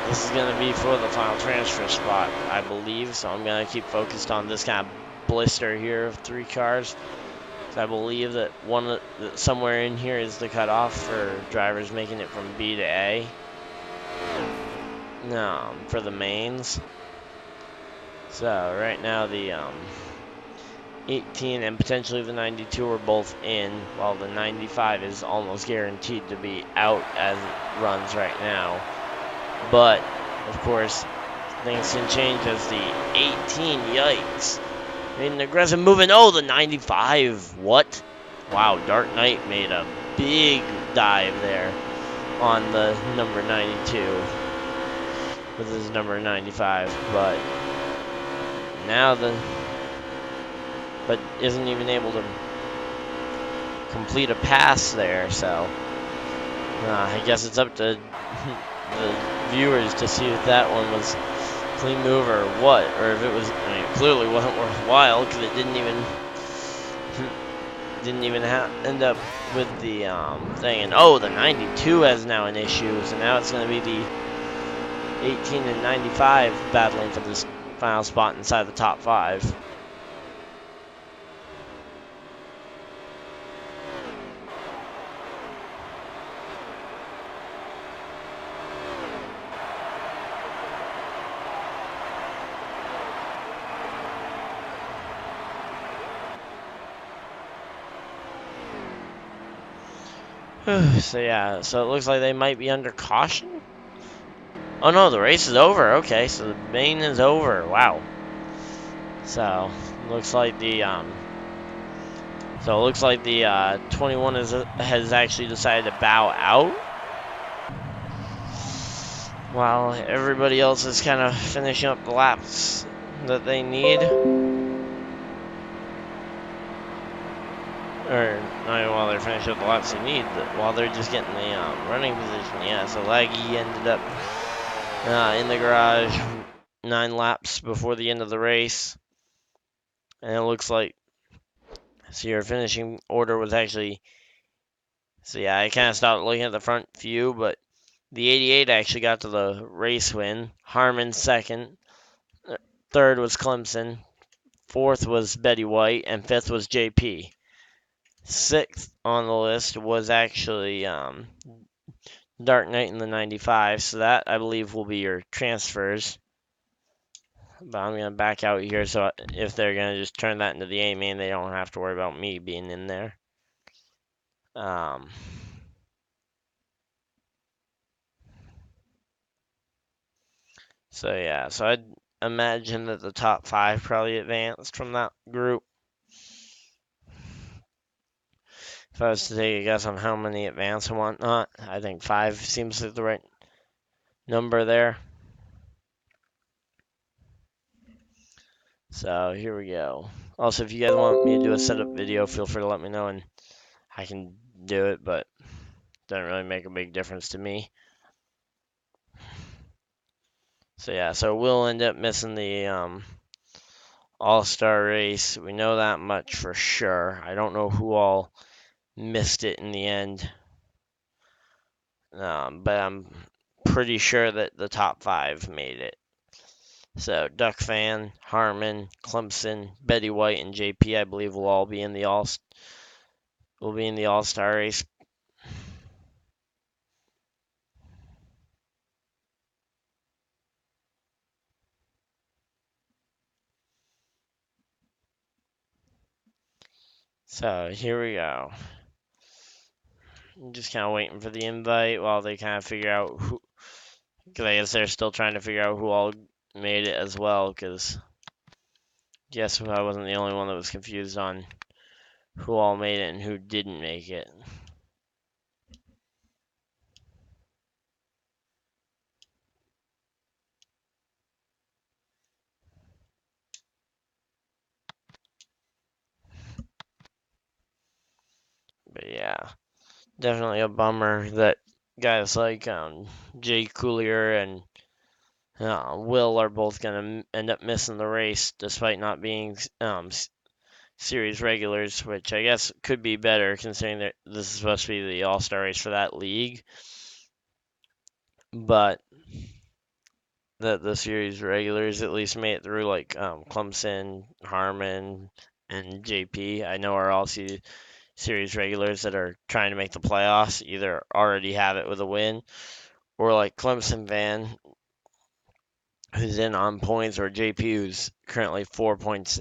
This is going to be for the final transfer spot, I believe, so I'm going to keep focused on this kind of blister here of 3 cars. I believe that somewhere in here is the cutoff for drivers making it from B to A. For the mains. So right now the 18 and potentially the 92 are both in, while the 95 is almost guaranteed to be out as it runs right now. But of course, things can change as the 18, yikes, made an aggressive move, and oh, the 95, what? Wow, Dark Knight made a big dive there on the number 92 with his number 95, but isn't even able to complete a pass there, so I guess it's up to the viewers to see if that one was clean move or what, or if it was, it clearly wasn't worthwhile because it didn't even end up with the thing. And oh, the 92 has now an issue, so now it's going to be the 18 and 95 battling for this final spot inside the top 5. So yeah, so it looks like they might be under caution. Oh no, the race is over. Okay, so the main is over. Wow. So looks like the 21 has actually decided to bow out, while everybody else is kind of finishing up the laps that they need. Or not even while they're finishing up the laps they need, but while they're just getting the running position. Yeah, so Laggy ended up in the garage 9 laps before the end of the race. And it looks like, so your finishing order was actually, so yeah, I kind of stopped looking at the front view, but the 88 actually got to the race win. Harmon second. Third was Clemson. Fourth was Betty White. And fifth was JP. Sixth on the list was actually Dark Knight in the 95. So that, I believe, will be your transfers. But I'm going to back out here, so if they're going to just turn that into the A main, they don't have to worry about me being in there. So yeah, so I'd imagine that the top 5 probably advanced from that group. If I was to take a guess on how many advance and whatnot, I think 5 seems like the right number there. So here we go. Also, if you guys want me to do a setup video, feel free to let me know and I can do it, but it doesn't really make a big difference to me. So yeah, so we'll end up missing the All-Star race. We know that much for sure. I don't know who all missed it in the end, but I'm pretty sure that the top 5 made it. So Duck Fan, Harmon, Clemson, Betty White, and JP, I believe, will all be in the All-Star race. So here we go. I'm just kind of waiting for the invite while they kind of figure out Because I guess they're still trying to figure out who all made it as well. Because guess I wasn't the only one that was confused on who all made it and who didn't make it. But yeah, definitely a bummer that guys like Jay Coulier and Will are both going to end up missing the race despite not being series regulars, which I guess could be better considering that this is supposed to be the all-star race for that league. But that the series regulars at least made it through, like Clemson, Harmon, and JP. I know are all series regulars that are trying to make the playoffs, either already have it with a win, or like Clemson Van, who's in on points, or JP, who's currently 4 points,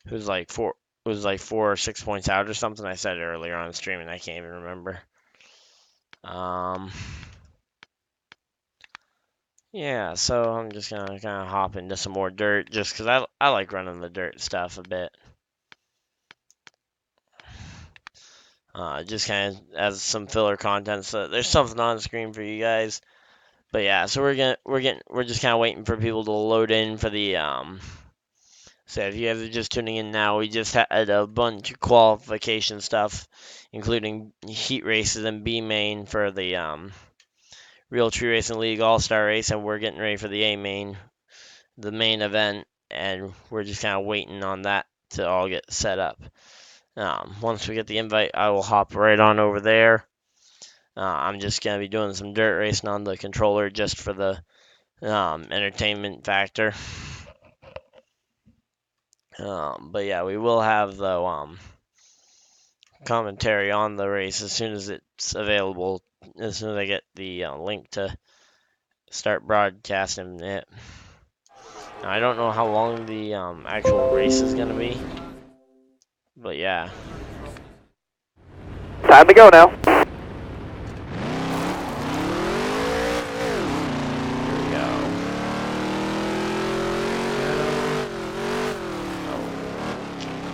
who's like 4 or 6 points out or something. I said it earlier on the stream and I can't even remember. Yeah, so I'm just gonna kind of hop into some more dirt just because I like running the dirt stuff a bit. Just kind of as some filler content, so there's something on the screen for you guys. But yeah, so we're just kind of waiting for people to load in for the So if you guys are just tuning in now, we just had a bunch of qualification stuff, including heat races and B main for the Realtree Racing League All-Star Race, and we're getting ready for the A main, the main event, and we're just kind of waiting on that to all get set up. Once we get the invite, I will hop right on over there. I'm just going to be doing some dirt racing on the controller just for the entertainment factor. But yeah, we will have the commentary on the race as soon as it's available, as soon as I get the link to start broadcasting it. Now, I don't know how long the actual race is going to be, but yeah. Time to go now. Here we go. Oh,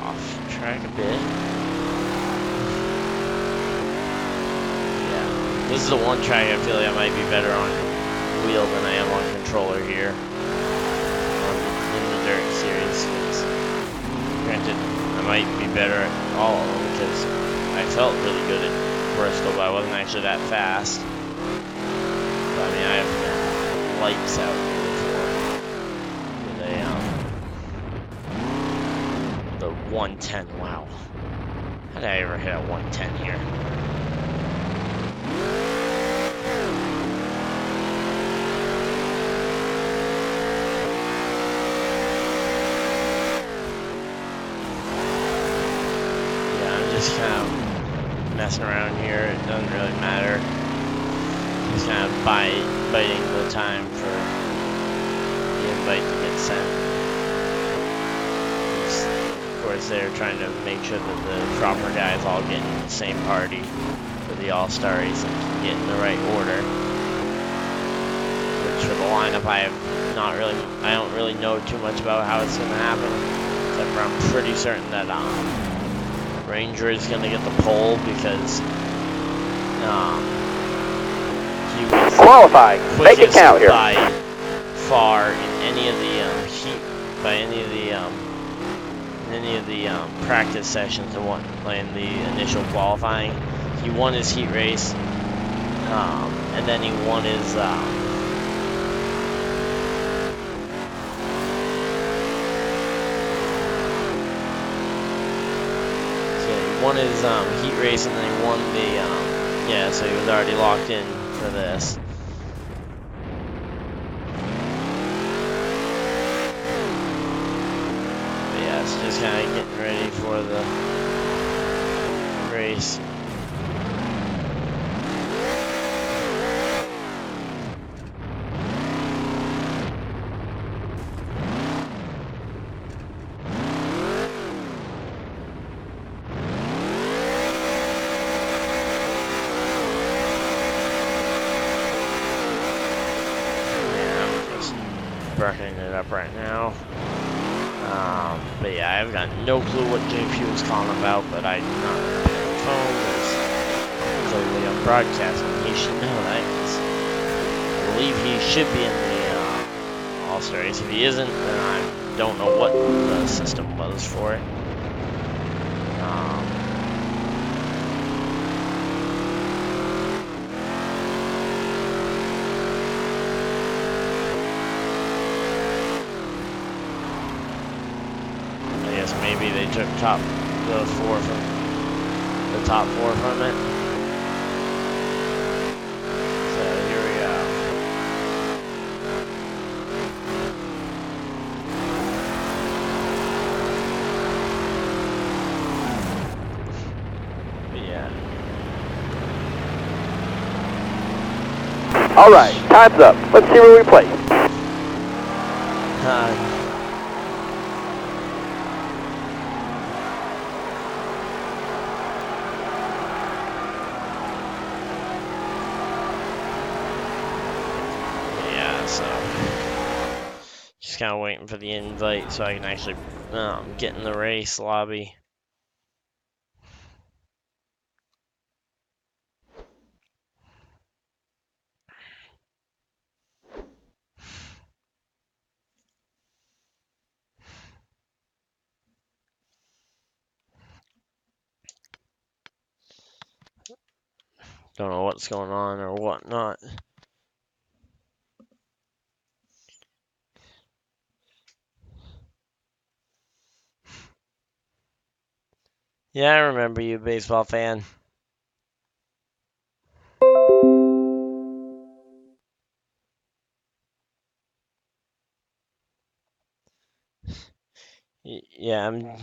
off track a bit. Yeah, this is the one track I feel like I might be better on wheel than I am on controller here in the dirt series. Granted, I might be better at all of them because I felt really good at Bristol, but I wasn't actually that fast. But I mean, I have been lights out here before with the 110. Wow, how did I ever hit a 110 here? Just kind of messing around here. It doesn't really matter. Just kind of biting the time for the invite to get sent. Of course, they're trying to make sure that the proper guys all get in the same party for the All-Star race and can get in the right order. Which for the lineup, I don't really know too much about how it's going to happen. Except for I'm pretty certain that Ranger is going to get the pole because he was qualifying. Make it count here. By far in any of the heat, by any of the practice sessions and what playing the initial qualifying. He won his heat race, and then he won his heat race, and then he won the yeah, so he was already locked in for this. But yeah, it's just kind of getting ready for the race. burning it up right now. But yeah, I've got no clue what JP was calling about, but I did not pick up the phone because clearly I'm broadcasting. He should know that. I believe he should be in the All-Star race. If he isn't, then I don't know what the system was for it. I guess maybe they took the top four from it. So here we go. But yeah. All right, time's up. Let's see where we place. Yeah, so just kind of waiting for the invite so I can actually get in the race lobby. Don't know what's going on or whatnot. Yeah, I remember you, baseball fan. Yeah, I'm.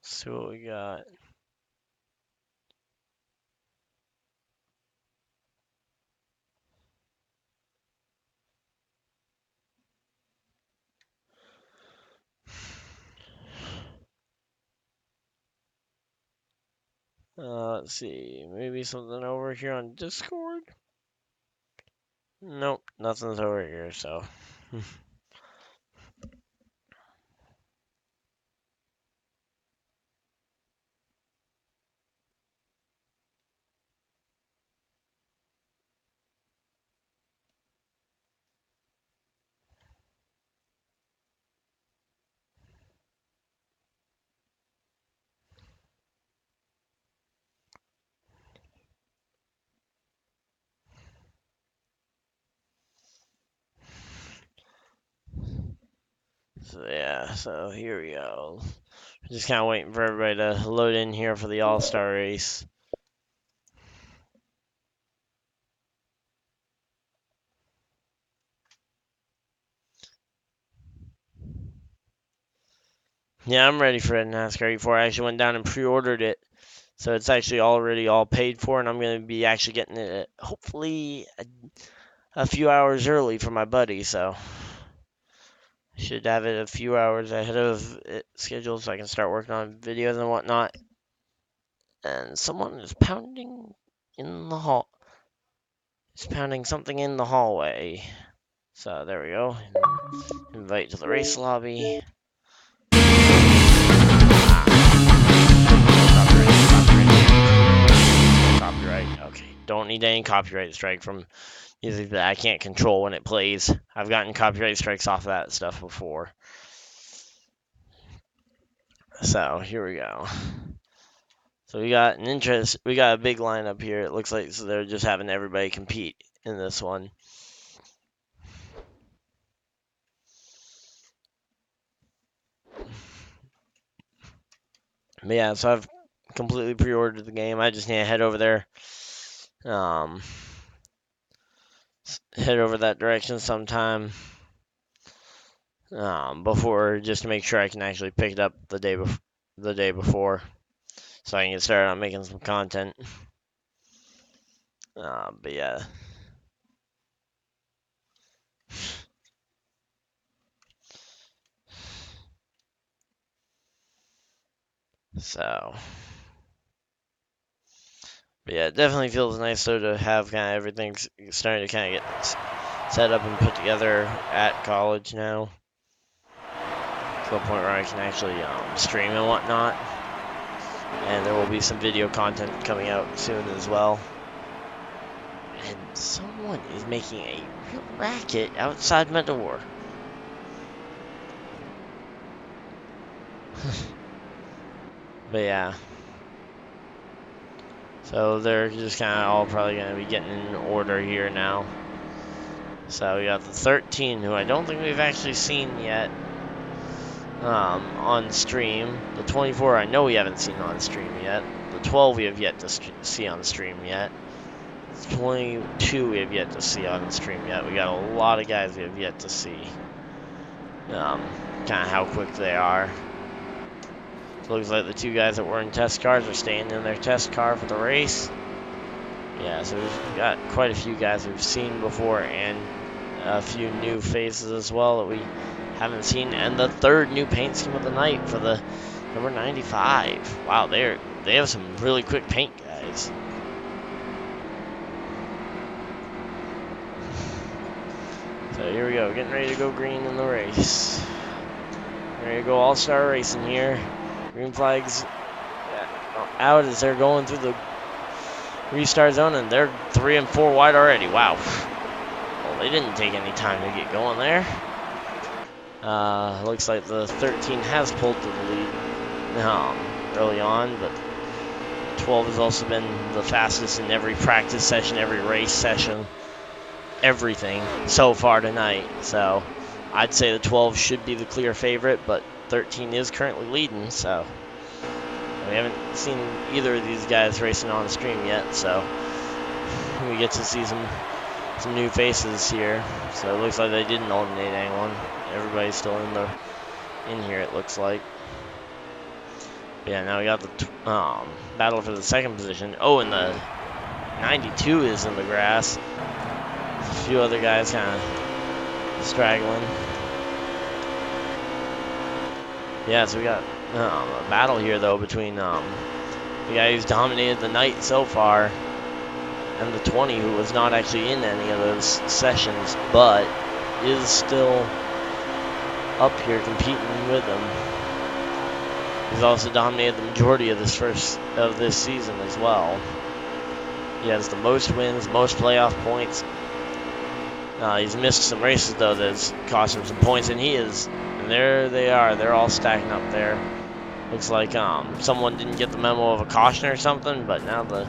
See what we got. Let's see. Maybe something over here on Discord? Nope, nothing's over here, so. So yeah, so here we go. Just kind of waiting for everybody to load in here for the All-Star race. Yeah, I'm ready for a NASCAR 84. I actually went down and pre-ordered it, so it's actually already all paid for, and I'm going to be actually getting it hopefully a few hours early for my buddy, so I should have it a few hours ahead of it scheduled so I can start working on videos and whatnot. And someone is pounding in the hall. It's pounding something in the hallway. So there we go. Invite to the race lobby. Copyright. Okay. Don't need any copyright strike from music that I can't control when it plays. I've gotten copyright strikes off of that stuff before. So here we go. So we got a big lineup here. It looks like they're just having everybody compete in this one. But yeah, so I've completely pre-ordered the game. I just need to head over there, head over that direction sometime before, just to make sure I can actually pick it up the day before, so I can get started on making some content. But yeah. So, but yeah, it definitely feels nice though to have kind of everything starting to kind of get set up and put together at college now, to the point where I can actually stream and whatnot. And there will be some video content coming out soon as well. And someone is making a real racket outside my door. But yeah. So they're just kind of all probably going to be getting in order here now. So we got the 13, who I don't think we've actually seen yet on stream. The 24 I know we haven't seen on stream yet. The 12 we have yet to see on stream yet. 22 we have yet to see on stream yet. We got a lot of guys we have yet to see. Kind of how quick they are. So it looks like the two guys that were in test cars are staying in their test car for the race. Yeah, so we've got quite a few guys we've seen before and a few new faces as well that we haven't seen. And the third new paint scheme of the night for the number 95. Wow, they have some really quick paint, guys. So here we go, getting ready to go green in the race. Ready to go all-star racing here. Green flags out as they're going through the restart zone, and they're 3 and 4 wide already. Wow. Well, they didn't take any time to get going there. Looks like the 13 has pulled to the lead early on, but 12 has also been the fastest in every practice session, every race session, everything so far tonight. So I'd say the 12 should be the clear favorite, but 13 is currently leading, so we haven't seen either of these guys racing on the stream yet, so we get to see some new faces here. So it looks like they didn't eliminate anyone. Everybody's still in here, it looks like. But yeah, now we got the battle for the second position. Oh, and the 92 is in the grass. A few other guys kind of straggling. Yeah, so we got a battle here, though, between the guy who's dominated the night so far and the 20, who was not actually in any of those sessions, but is still up here competing with them. He's also dominated the majority of this season as well. He has the most wins, most playoff points. He's missed some races, though, that's cost him some points, and and there they are. They're all stacking up there. Looks like someone didn't get the memo of a caution or something, but now the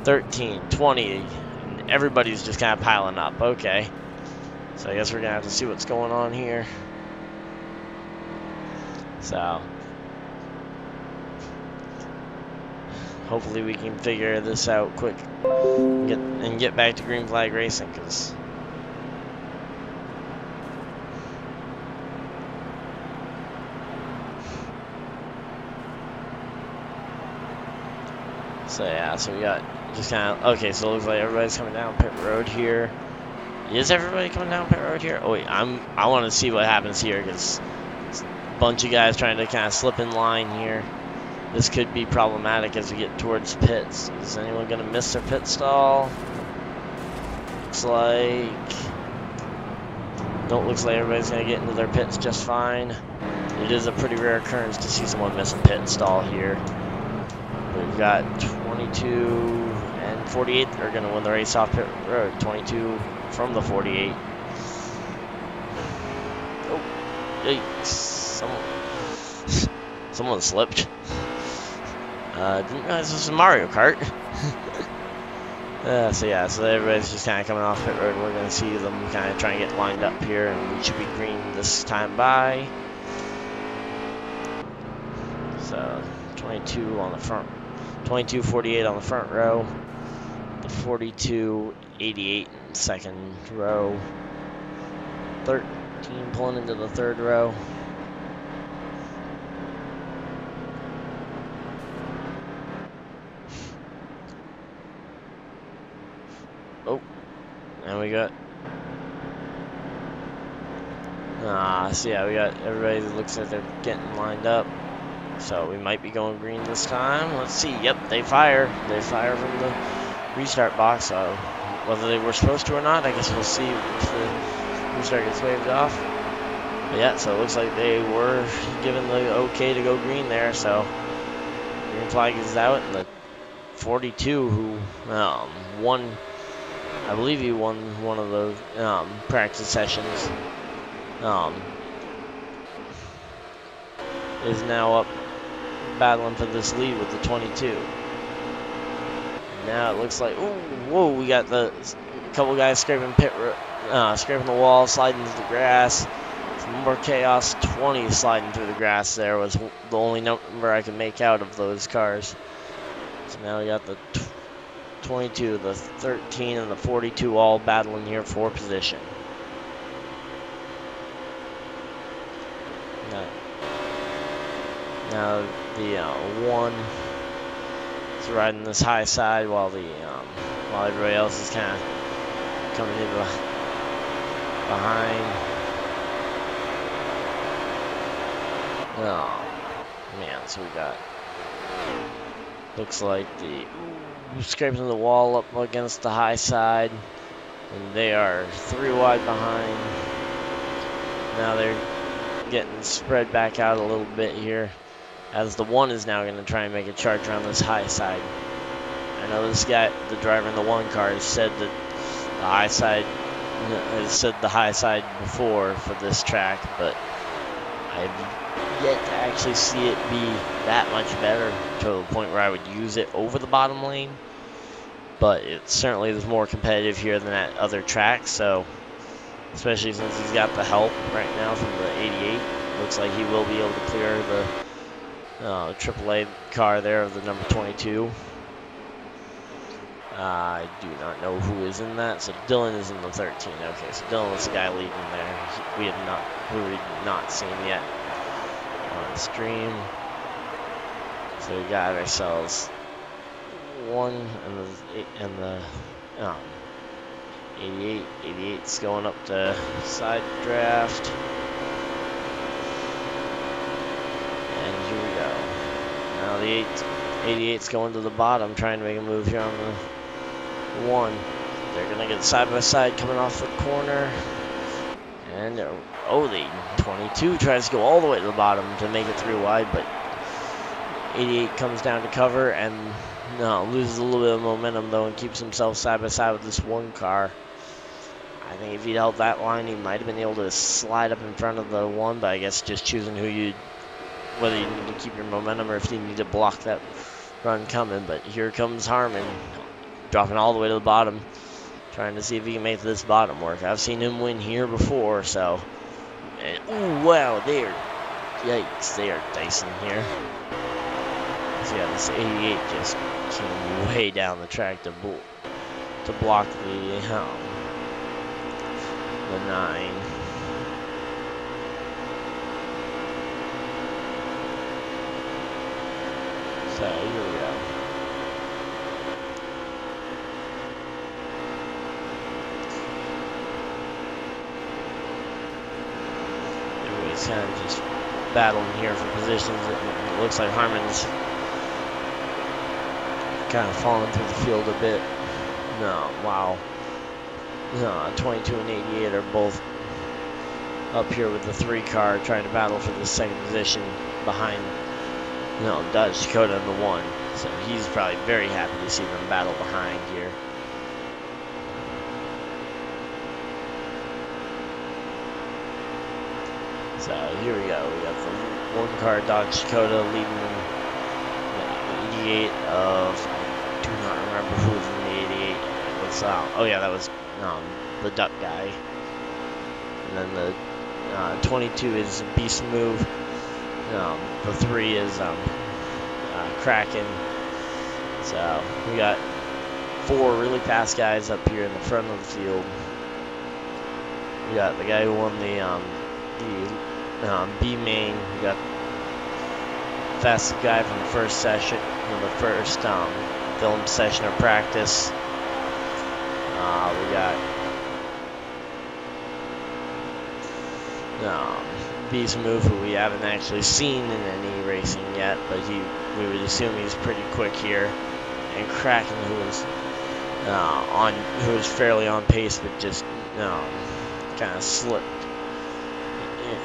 13, 20, and everybody's just kind of piling up. Okay. So I guess we're going to have to see what's going on here. So hopefully we can figure this out quick and get back to green flag racing, because so yeah, so we got just kind of, okay, so it looks like everybody's coming down pit road here. Is everybody coming down pit road here? Oh wait, I want to see what happens here, because a bunch of guys trying to kind of slip in line here. This could be problematic as we get towards pits. Is anyone going to miss their pit stall? Looks like... Nope, looks like everybody's going to get into their pits just fine. It is a pretty rare occurrence to see someone miss a pit stall here. We've got 22 and 48 that are going to win the race off pit road. 22 from the 48. Oh, yikes. Someone slipped. Didn't realize this was Mario Kart. So yeah, so everybody's just kind of coming off pit road. We're going to see them kind of try and get lined up here, and we should be green this time by. So 22 on the front, 22-48 on the front row, the 42-88 in the second row, 13 pulling into the third row. Oh, and we got, so yeah, we got everybody that looks like they're getting lined up. So we might be going green this time. Let's see. Yep, they fire. They fire from the restart box. So whether they were supposed to or not, I guess we'll see if the restart gets waved off. But yeah, so it looks like they were given the okay to go green there. So green flag is out, and the 42 who won, I believe he won one of the practice sessions, is now up battling for this lead with the 22. Now it looks like, ooh, whoa, we got the couple guys scraping scraping the wall, sliding through the grass. Some more chaos. 20 sliding through the grass there was the only number I could make out of those cars. So now we got the 22, the 13, and the 42 all battling here for position. Now the 1 is riding this high side while while everybody else is kind of coming in behind. Oh man, so we got, looks like the scraping the wall up against the high side, and they are 3 wide behind. Now they're getting spread back out a little bit here, as the 1 is now going to try and make a charge around this high side. I know this guy, the driver in the 1 car, has said that the high side before for this track, but I've yet to actually see it be that much better to the point where I would use it over the bottom lane. But it certainly is more competitive here than at other tracks, so especially since he's got the help right now from the 88. Looks like he will be able to clear the AAA car there of the number 22. I do not know who is in that. So Dylan is in the 13. Okay, so Dylan was the guy leading there. We had not seen yet on stream. So we got ourselves 1 and the 88. 88's going up to side draft. And here we go. Now the 88's going to the bottom, trying to make a move here on the 1. They're going to get side by side coming off the corner. And, oh, the 22 tries to go all the way to the bottom to make it 3 wide, but 88 comes down to cover and loses a little bit of momentum, though, and keeps himself side by side with this 1 car. I think if he'd held that line, he might have been able to slide up in front of the 1, but I guess just choosing whether you need to keep your momentum or if you need to block that run coming. But here comes Harmon, dropping all the way to the bottom, trying to see if he can make this bottom work. I've seen him win here before, so. And, ooh, wow, yikes, they are dicing here. So yeah, this 88 just came way down the track to block the 9. So here we go. Everybody's kind of just battling here for positions. It looks like Harmon's kind of falling through the field a bit. No, wow. 22 and 88 are both up here with the 3 car trying to battle for the 2nd position behind Dodge Dakota in the 1. So he's probably very happy to see them battle behind here. So here we go. We got the 1 car Dodge Dakota leading the 88 of, I do not remember who was in the 88. It was, oh yeah, that was the Duck guy. And then the 22 is Beast Move. The 3 is Kraken. So we got 4 really fast guys up here in the front of the field. We got the guy who won the B main. We got the fastest guy from the first session, from the first film session or practice. We got Beast Move, who we haven't actually seen in any racing yet, but we would assume he's pretty quick here. And Kraken, who was fairly on pace, but just kind of slipped.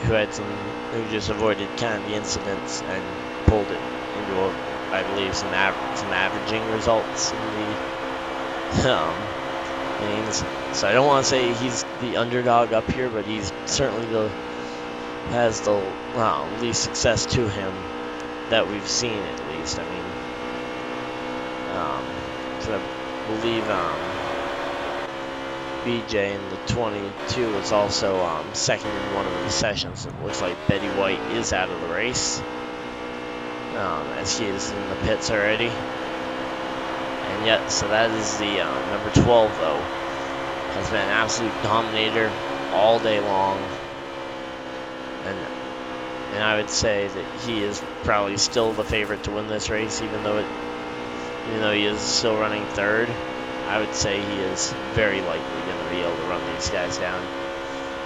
Who just avoided kind of the incidents and pulled it into I believe some averaging results in the games. So I don't want to say he's the underdog up here, but he's certainly has the least success to him that we've seen, at least. I mean, I believe BJ in the 22 was also second in one of the sessions. It looks like Betty White is out of the race, as he is in the pits already. And yet, so that is the number 12, though. Has been an absolute dominator all day long. And I would say that he is probably still the favorite to win this race, even though he is still running third. I would say he is very likely going to be able to run these guys down.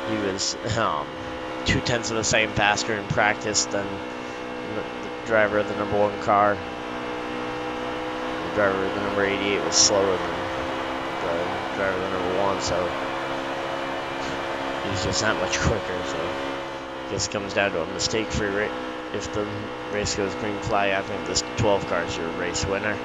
He was 0.2 of a second faster in practice than the driver of the number 1 car. The driver of the number 88 was slower than the driver of the number 1, so he's just that much quicker. So I guess it comes down to a mistake-free rate. If the race goes green flag, I think this 12 car is your race winner.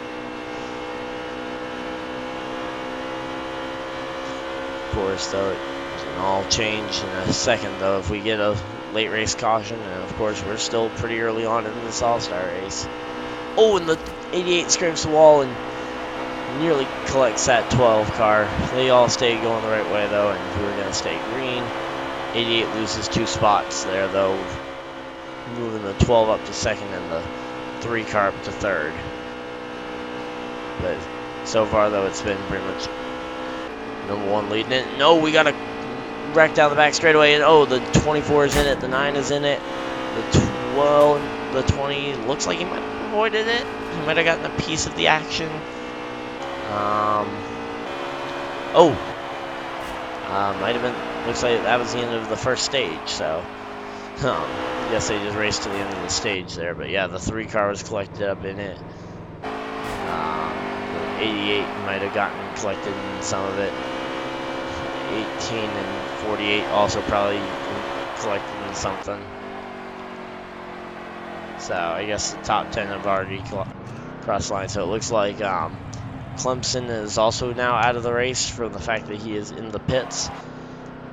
Of course, though, it can all change in a second, though, if we get a late race caution. And, of course, we're still pretty early on in this All-Star race. Oh, and the 88 scrapes the wall and nearly collects that 12 car. They all stay going the right way, though, and we're going to stay green. 88 loses 2 spots there, though, moving the 12 up to second and the 3 car up to third. But so far, though, it's been pretty much number 1 leading it. No, we got a wreck down the back straightaway, and oh, the 24 is in it, the 9 is in it, the 20 looks like he might have avoided it. He might have gotten a piece of the action. Might have been. Looks like that was the end of the first stage. So, yes, they just raced to the end of the stage there. But yeah, the 3 car was collected up in it. 88 might have gotten collected in some of it. 18 and 48 also probably collected in something. So I guess the top 10 have already crossed the line. So it looks like Clemson is also now out of the race from the fact that he is in the pits.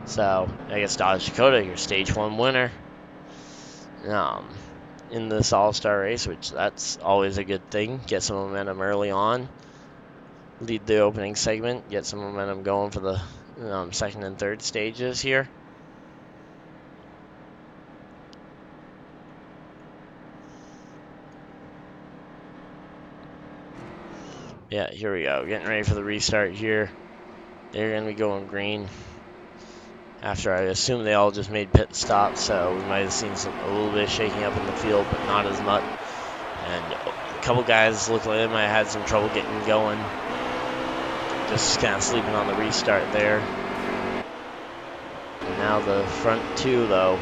So I guess Dodge Dakota, your stage 1 winner in this All-Star race, which that's always a good thing. Get some momentum early on. Lead the opening segment. Get some momentum going for the second and third stages here. Yeah, here we go. Getting ready for the restart here. They're going to be going green. After I assume they all just made pit stops, so we might have seen a little bit of shaking up in the field, but not as much. And a couple guys look like they might have had some trouble getting going. Just kind of sleeping on the restart there. And now the front 2, though.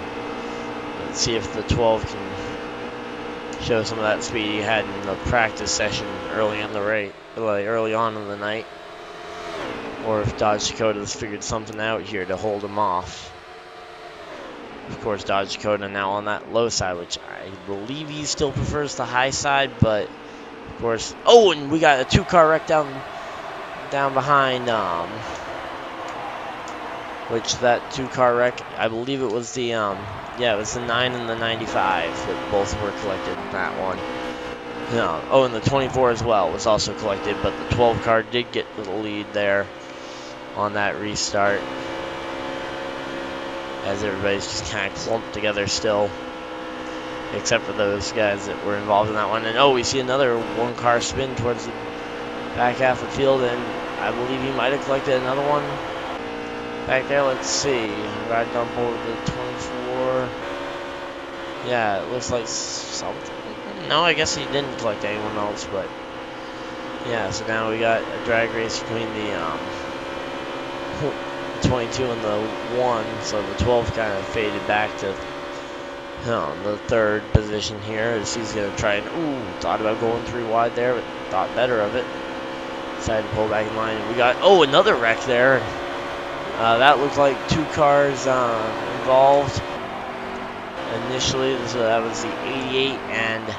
Let's see if the 12 can show some of that speed he had in the practice session early on in the night. Or if Dodge Dakota's figured something out here to hold him off. Of course, Dodge Dakota now on that low side, which I believe he still prefers the high side, but of course. Oh, and we got a 2-car wreck down behind. Which that 2-car wreck, I believe it was the it was the 9 and the 95 that both were collected in that one. Oh, and the 24 as well was also collected, but the 12 car did get the lead there on that restart, as everybody's just kind of clumped together still, except for those guys that were involved in that one. And oh, we see another 1-car spin towards the back half of the field, and I believe he might have collected another one back there. Let's see. Right down board the 24. Yeah, it looks like something. No, I guess he didn't collect anyone else, but yeah, so now we got a drag race between the 22 and the 1, so the 12 kind of faded back to The third position here is he's going to try and, thought about going 3 wide there, but thought better of it. Decided to pull back in line. And we got, another wreck there. That looked like 2 cars involved. Initially, that was the 88, and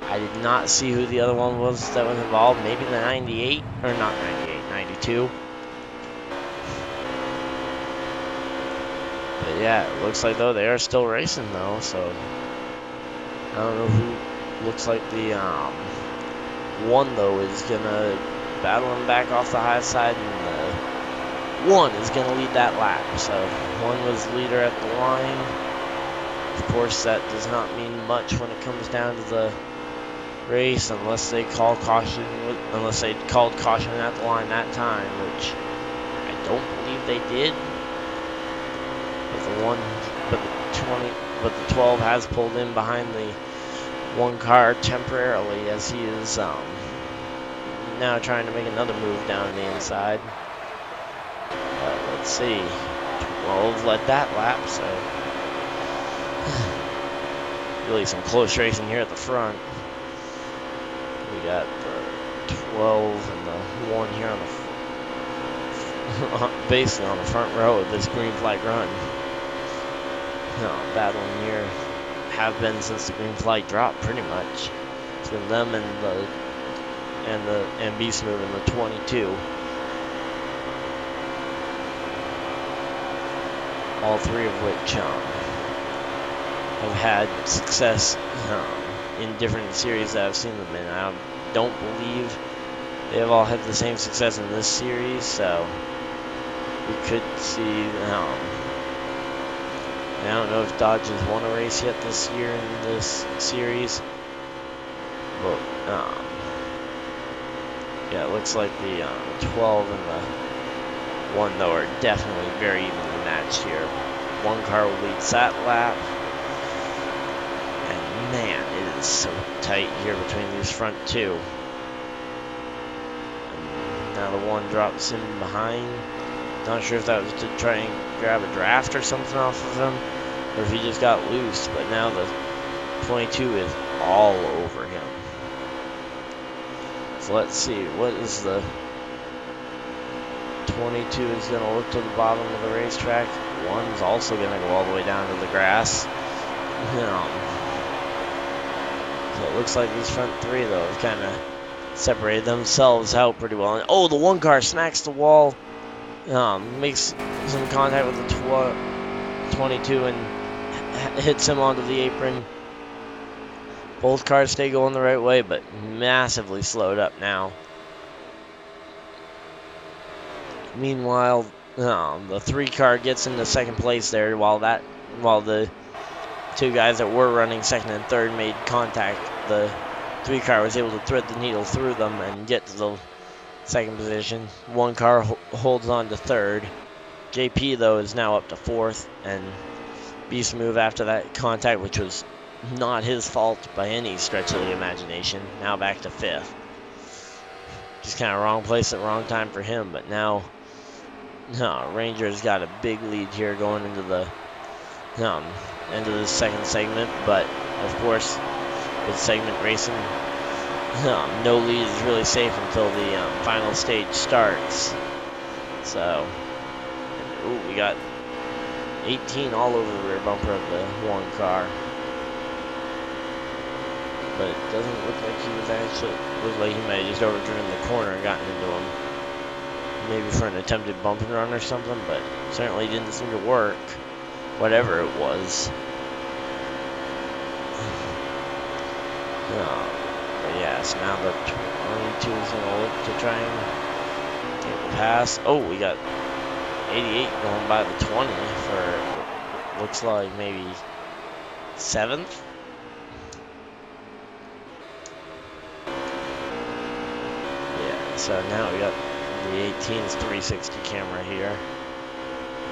I did not see who the other one was that was involved. Maybe the 98, or not 98, 92. But yeah, it looks like though they are still racing though, so I don't know who. Looks like the one though is gonna battle him back off the high side, and the one is gonna lead that lap. So one was leader at the line. Of course, that does not mean much when it comes down to the race, unless they call caution. Unless they called caution at the line that time, which I don't believe they did. But the 12 has pulled in behind the 1 car temporarily, as he is now trying to make another move down the inside. But let's see, 12 led that lap, so really some close racing here at the front. We got the 12 and the 1 here on the basically on the front row of this green flag run. Battling here, have been since the green flag dropped, pretty much. It's been them and Beast Move in the 22. All 3 of which have had success in different series that I've seen them in. I don't believe they have all had the same success in this series, so we could see. I don't know if Dodge has won a race yet this year in this series, but yeah, it looks like the 12 and the 1 though are definitely very evenly matched here. 1 car leads that lap, and man, it is so tight here between these front 2. And now the 1 drops in behind. Not sure if that was to try and grab a draft or something off of him, or if he just got loose, but now the 22 is all over him. So let's see, what is the 22 is going to look to the bottom of the racetrack. 1's also going to go all the way down to the grass. So it looks like these front 3 though have kind of separated themselves out pretty well. And, the 1 car smacks the wall. Makes some contact with the 22 and hits him onto the apron. Both cars stay going the right way, but massively slowed up now. Meanwhile, the 3 car gets into second place there, while the 2 guys that were running second and third made contact. The 3 car was able to thread the needle through them and get to the second position. 1 car holds on to third. JP though is now up to 4th, and Beast Move after that contact, which was not his fault by any stretch of the imagination, now back to 5th. Just kind of wrong place at wrong time for him, but now Ranger's got a big lead here going into the second segment. But of course, with segment racing, no lead is really safe until the final stage starts. So, we got 18 all over the rear bumper of the 1 car. But it doesn't look like he was looked like he might have just overdriven the corner and gotten into him. Maybe for an attempted bump and run or something, but certainly didn't seem to work, whatever it was. But yeah, so now the 22 is going to look to try and take the pass. We got 88 going by the 20 for, looks like maybe 7th. Yeah, so now we got the 18's 360 camera here.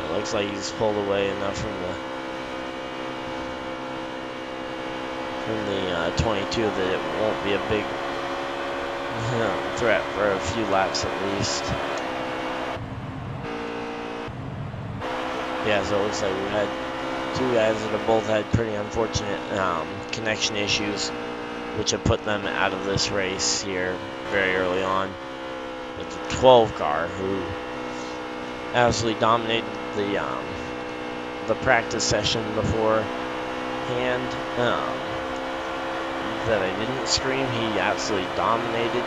It looks like he's pulled away enough from the 22 that it won't be a big threat for a few laps at least. Yeah, so it looks like we had Two guys that have both had pretty unfortunate connection issues, which have put them out of this race here very early on. But the 12 car, who absolutely dominated the practice session beforehand, that I didn't scream, he absolutely dominated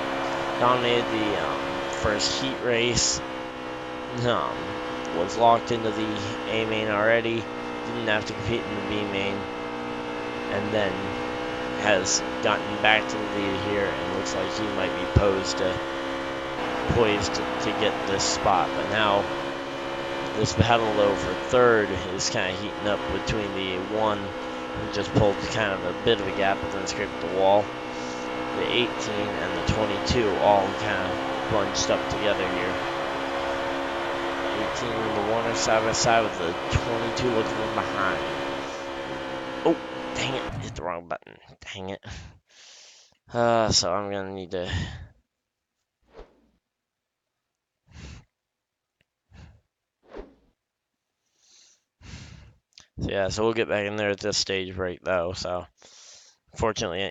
the first heat race. Was locked into the A main already, didn't have to compete in the B main, and then has gotten back to the lead here, and looks like he might be poised to get this spot. But now this battle though for third is kind of heating up between the one who just pulled kind of a bit of a gap but then scraped the wall, the 18 and the 22 all kind of bunched up together here. 18 and the one are side by side with the 22 looking from behind. Oh, dang it, hit the wrong button. Dang it. So I'm gonna need to. So yeah, so we'll get back in there at this stage break though. So unfortunately, I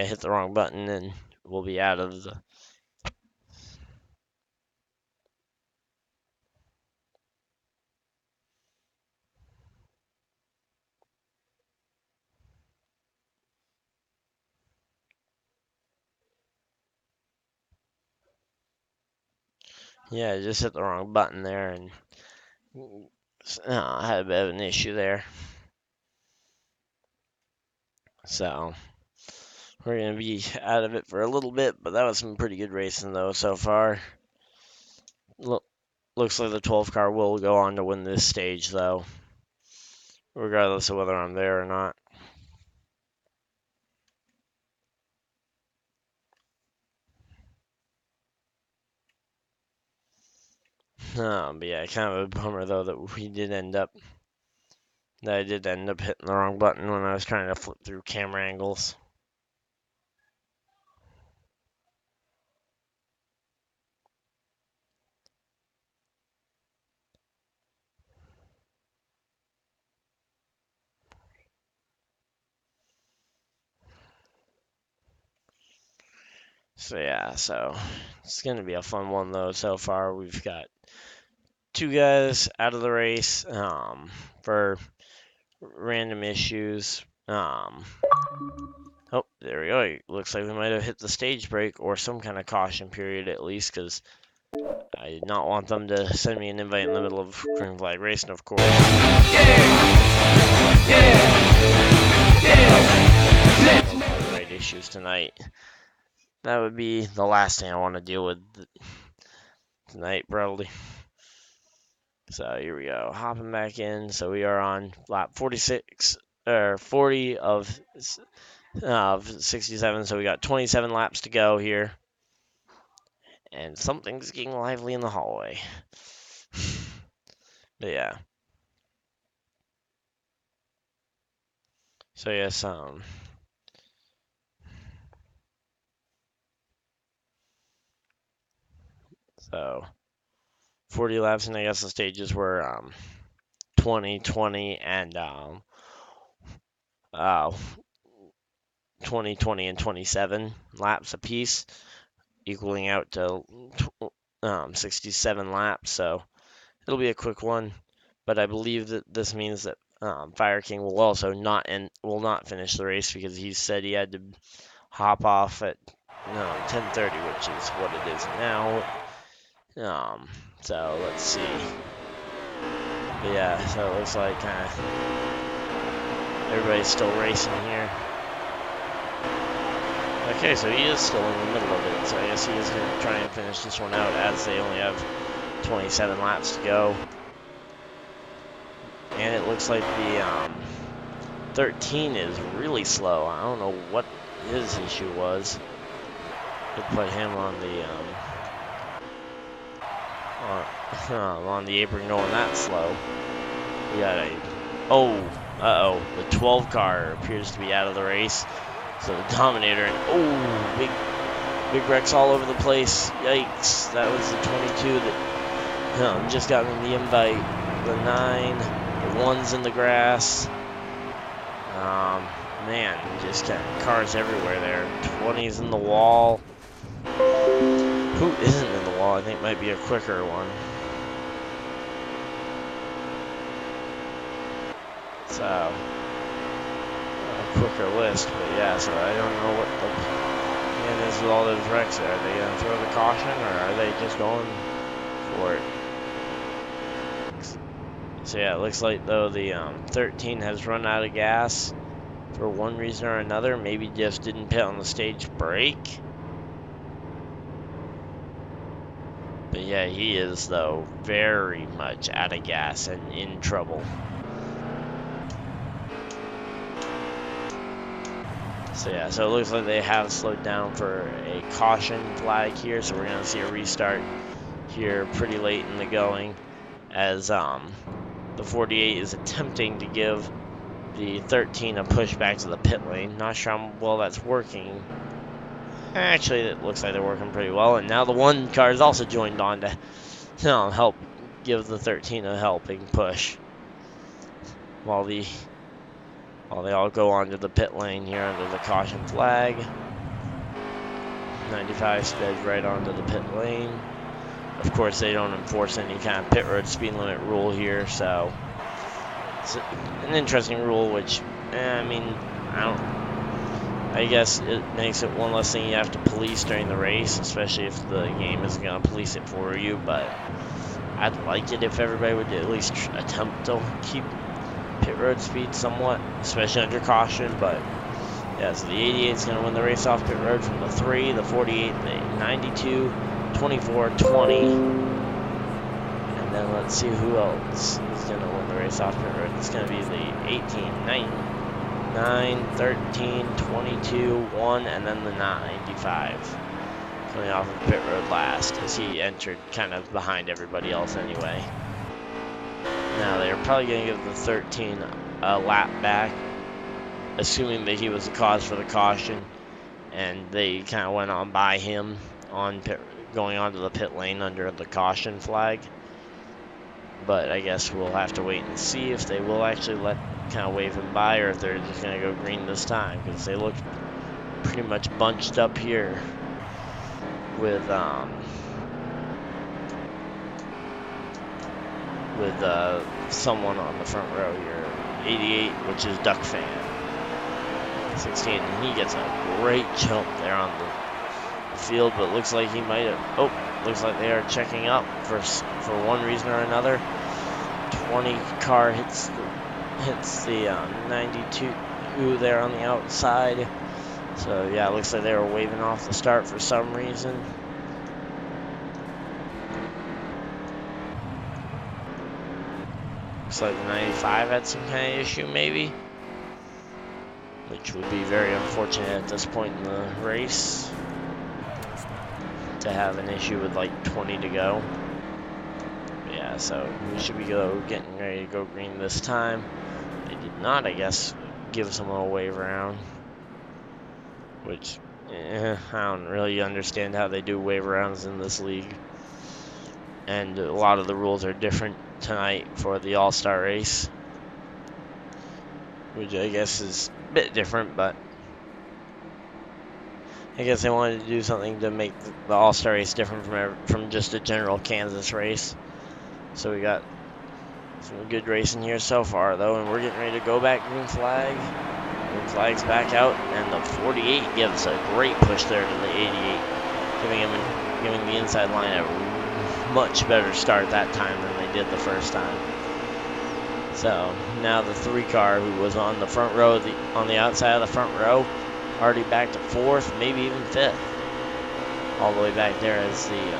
hit the wrong button and we'll be out of the. Yeah, I just hit the wrong button there and I had a bit of an issue there. So we're gonna be out of it for a little bit, but that was some pretty good racing though so far. Looks like the 12 car will go on to win this stage though, regardless of whether I'm there or not. But yeah, kind of a bummer though that I did end up hitting the wrong button when I was trying to flip through camera angles. So yeah, so it's gonna be a fun one though. So far, we've got two guys out of the race for random issues. Oh, there we go. Looks like we might have hit the stage break or some kind of caution period at least, because I did not want them to send me an invite in the middle of green flag racing, of course. The right issues tonight. That would be the last thing I want to deal with tonight, probably. So here we go, hopping back in. So we are on lap 46 or 40 of 67. So we got 27 laps to go here, and something's getting lively in the hallway. But yeah. So yes, so 40 laps, and I guess the stages were 20, 20, and 20, 20, and 27 laps apiece, equaling out to 67 laps. So it'll be a quick one, but I believe that this means that Fire King will also not finish the race, because he said he had to hop off at 10:30, which is what it is now. So let's see. But yeah, so it looks like everybody's still racing here. Okay, so he is still in the middle of it, so I guess he is going to try and finish this one out, as they only have 27 laps to go. And it looks like the 13 is really slow. I don't know what his issue was. Could put him on the on the apron going that slow. We got the 12 car appears to be out of the race. So the Dominator, and big wrecks all over the place. Yikes! That was the 22 that just got me the invite. The 9, the 31's in the grass. Man, just got cars everywhere there. 20's in the wall. Who isn't in the wall? I think might be a quicker one. So, a quicker list, but yeah, so I don't know what the plan is with all those wrecks there. Are they going to throw the caution, or are they just going for it? So yeah, it looks like though the 13 has run out of gas for one reason or another. Maybe just didn't pit on the stage brake. But yeah, he is though very much out of gas and in trouble. So yeah, so it looks like they have slowed down for a caution flag here. So we're gonna see a restart here pretty late in the going, as the 48 is attempting to give the 13 a push back to the pit lane. Not sure how well that's working. Actually, it looks like they're working pretty well. And now the one car is also joined on to help give the 13 a helping push, while they all go onto the pit lane here under the caution flag. 95 sped right onto the pit lane. Of course, they don't enforce any kind of pit road speed limit rule here, so it's an interesting rule, which, I guess it makes it one less thing you have to police during the race, especially if the game isn't going to police it for you, but I'd like it if everybody would at least attempt to keep pit road speed somewhat, especially under caution. But yeah, so the 88 is going to win the race off pit road from the 3, the 48, the 92, 24, 20. And then let's see who else is going to win the race off pit road. It's going to be the 18, 9, 13, 22, 1, and then the 95. Coming off of pit road last, as he entered kind of behind everybody else anyway. Now they're probably going to give the 13 a lap back, assuming that he was the cause for the caution, and they kind of went on by him on going onto the pit lane under the caution flag. But I guess we'll have to wait and see if they will actually kind of wave him by, or if they're just going to go green this time, because they look pretty much bunched up here with someone on the front row here. 88, which is Duck Fan. 16, and he gets a great jump there on the field, but looks like he might have, looks like they are checking up for one reason or another. 20 car hits the 92 there on the outside. So yeah, it looks like they were waving off the start for some reason. Looks like the 95 had some kind of issue maybe, which would be very unfortunate at this point in the race, to have an issue with like 20 to go. Yeah, so we should be getting ready to go green this time. They did not, I guess, give someone a wave around, which I don't really understand how they do wave rounds in this league. And a lot of the rules are different tonight for the All-Star race, which I guess is a bit different, but I guess they wanted to do something to make the All-Star race different from just a general Kansas race. So we got some good racing here so far, though, and we're getting ready to go back green flag. Green flag's back out, and the 48 gives a great push there to the 88, giving the inside line a much better start that time than they did the first time. So now the 3 car, who was on the front row, on the outside of the front row, already back to 4th, maybe even 5th, all the way back there as the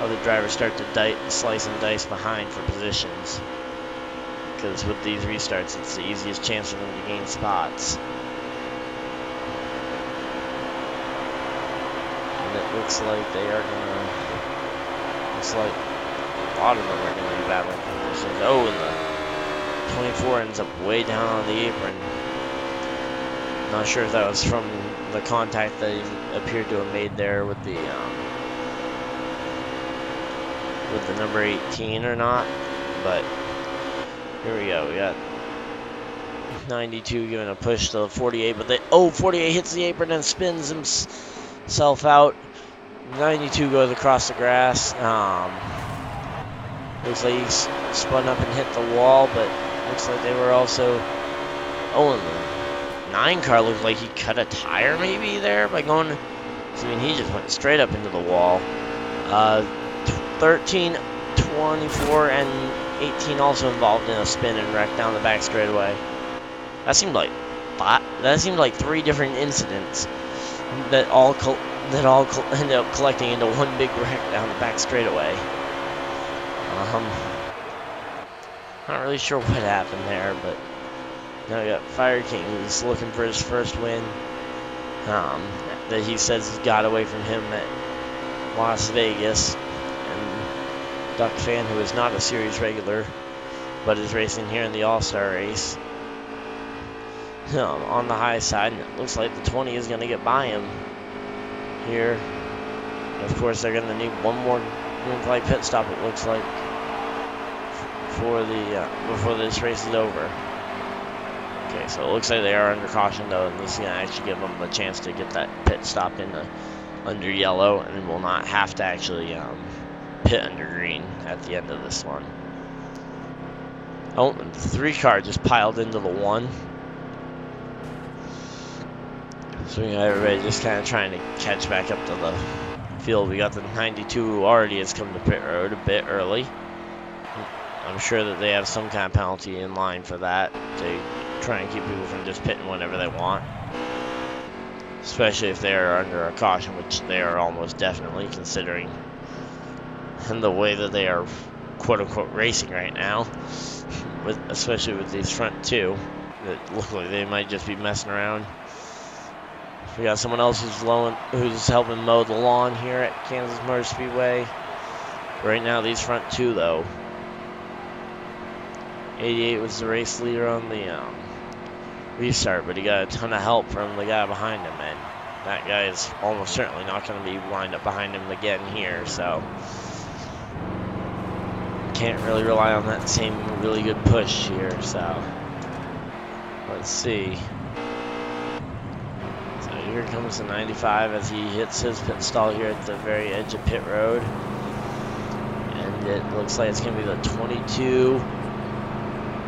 other drivers start to slice and dice behind for positions, because with these restarts it's the easiest chance for them to gain spots. And it looks like they are gonna, looks like a lot of them are gonna be battling for positions. Oh, and the 24 ends up way down on the apron. Not sure if that was from the contact that he appeared to have made there with the number 18 or not, but Here we go. We got 92 giving a push to 48, but 48 hits the apron and spins himself out. 92 goes across the grass. Looks like he spun up and hit the wall, but looks like they were also. Oh, and the 9 car looked like he cut a tire maybe there by going. I mean, he just went straight up into the wall. 13, 24, and 18 also involved in a spin and wreck down the back straightaway. That seemed like 3 different incidents that all ended up collecting into one big wreck down the back straightaway. Not really sure what happened there, but now we got Fire King who's looking for his first win. That he says he got away from him at Las Vegas. And Duck Fan, who is not a series regular, but is racing here in the All-Star race. On the high side, and it looks like the 20 is going to get by him here. And of course, they're going to need one more green flag pit stop, it looks like, before this race is over. Okay, so it looks like they are under caution, though, and this is going to actually give them a chance to get that pit stop in under yellow, and will not have to actually pit under green at the end of this one. Oh, and the 3 car just piled into the 1. So we got everybody just kind of trying to catch back up to the field. We got the 92 who already has come to pit road a bit early. I'm sure that they have some kind of penalty in line for that to try and keep people from just pitting whenever they want. Especially if they are under a caution, which they are almost definitely, considering the way that they are quote-unquote racing right now. Especially with these front 2 that look like they might just be messing around. We got someone else who's helping mow the lawn here at Kansas Motor Speedway. Right now, these front 2, though. 88 was the race leader on the restart, but he got a ton of help from the guy behind him, and that guy is almost certainly not going to be lined up behind him again here, so can't really rely on that same really good push here, so let's see. Here comes the 95 as he hits his pit stall here at the very edge of pit road. And it looks like it's going to be the 22,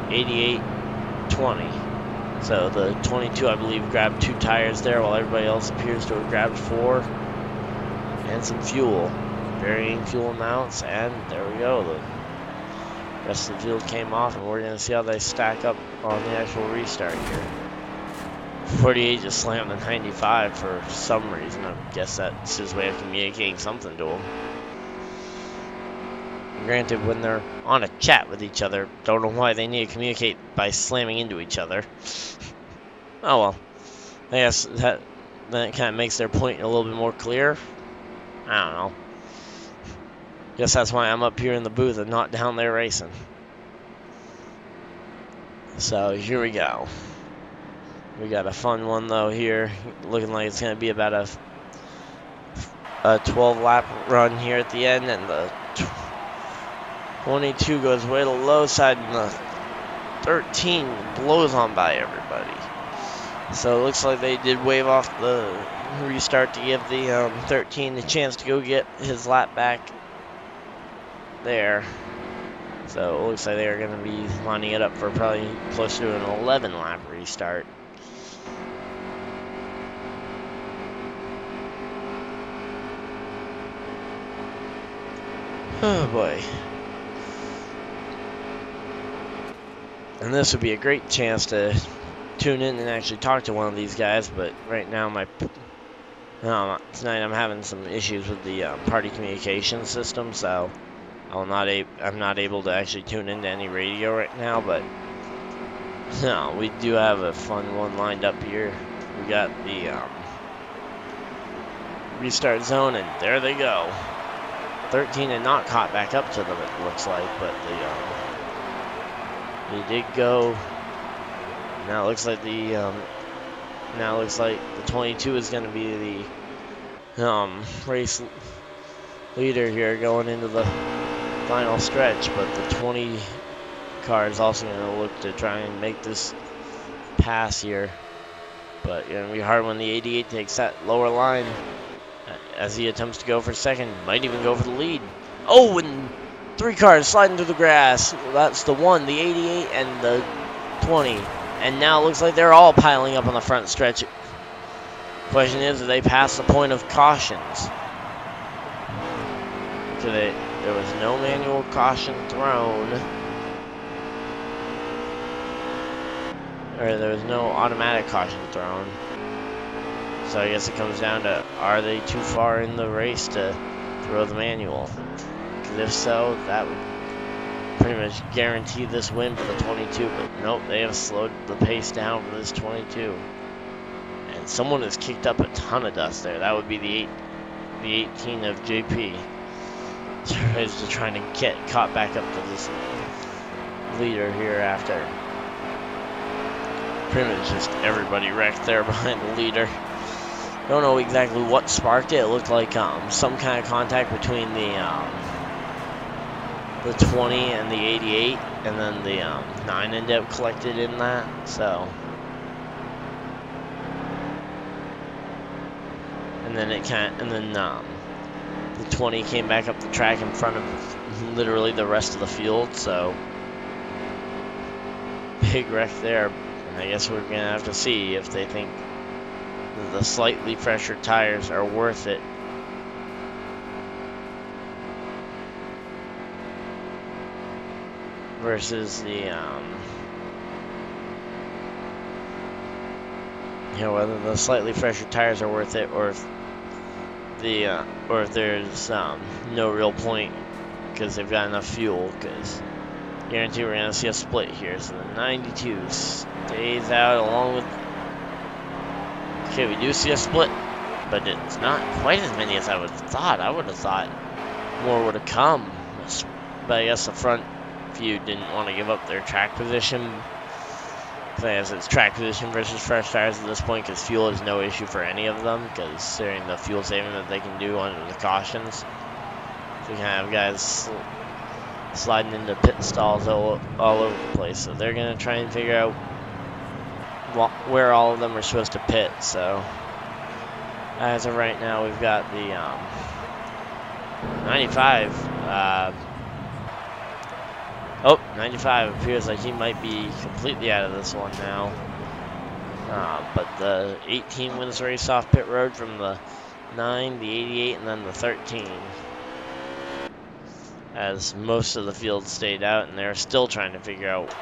88, 20. So the 22, I believe, grabbed 2 tires there, while everybody else appears to have grabbed 4. And some fuel. Varying fuel amounts, and there we go. The rest of the field came off, and we're going to see how they stack up on the actual restart here. 48 just slammed the 95 for some reason. I guess that's his way of communicating something to him. Granted, when they're on a chat with each other, don't know why they need to communicate by slamming into each other. Oh well. I guess that kind of makes their point a little bit more clear. I don't know. Guess that's why I'm up here in the booth and not down there racing. So here we go. We got a fun one though here, looking like it's going to be about a 12 lap run here at the end, and the 22 goes way to the low side, and the 13 blows on by everybody. So it looks like they did wave off the restart to give the 13 the chance to go get his lap back there. So it looks like they're going to be lining it up for probably close to an 11 lap restart. Oh boy. And this would be a great chance to tune in and actually talk to one of these guys, but right now tonight I'm having some issues with the party communication system, so I'm not able to actually tune into any radio right now, but no, we do have a fun one lined up here. We got the restart zone, and there they go. 13 and not caught back up to them, it looks like, but they did go. Now it looks like the 22 is going to be the race leader here going into the final stretch, but the car is also going to look to try and make this pass here. But it's going to be hard when the 88 takes that lower line as he attempts to go for second. Might even go for the lead. Oh, and 3 cars sliding through the grass. That's the 1, the 88, and the 20. And now it looks like they're all piling up on the front stretch. Question is, do they pass the point of cautions? There was no manual caution thrown. Or there was no automatic caution thrown. So I guess it comes down to, are they too far in the race to throw the manual? Because if so, that would pretty much guarantee this win for the 22. But nope, they have slowed the pace down for this 22. And someone has kicked up a ton of dust there. That would be the 18 of JP. Is trying to get caught back up to this leader here after pretty much just everybody wrecked there behind the leader. Don't know exactly what sparked it. It looked like some kind of contact between the 20 and the 88, and then the 9 ended up collected in that. So, and then the 20 came back up the track in front of literally the rest of the field. So, big wreck there. And I guess we're gonna have to see if they think the slightly fresher tires are worth it. Versus the, whether the slightly fresher tires are worth it, or if there's no real point because they've got enough fuel. Because guarantee we're gonna see a split here. So the 92 stays out along with. Okay, we do see a split, but it's not quite as many as I would have thought. I would have thought more would have come, but I guess the front few didn't want to give up their track position. I guess it's track position versus fresh tires at this point, because fuel is no issue for any of them, considering the fuel saving that they can do under the cautions. So we kind of have guys sliding into pit stalls all over the place, so they're going to try and figure out where all of them are supposed to pit. So as of right now, we've got the 95. 95 appears like he might be completely out of this one now. But the 18 wins race off pit road from the 9, the 88, and then the 13. As most of the field stayed out, and they're still trying to figure out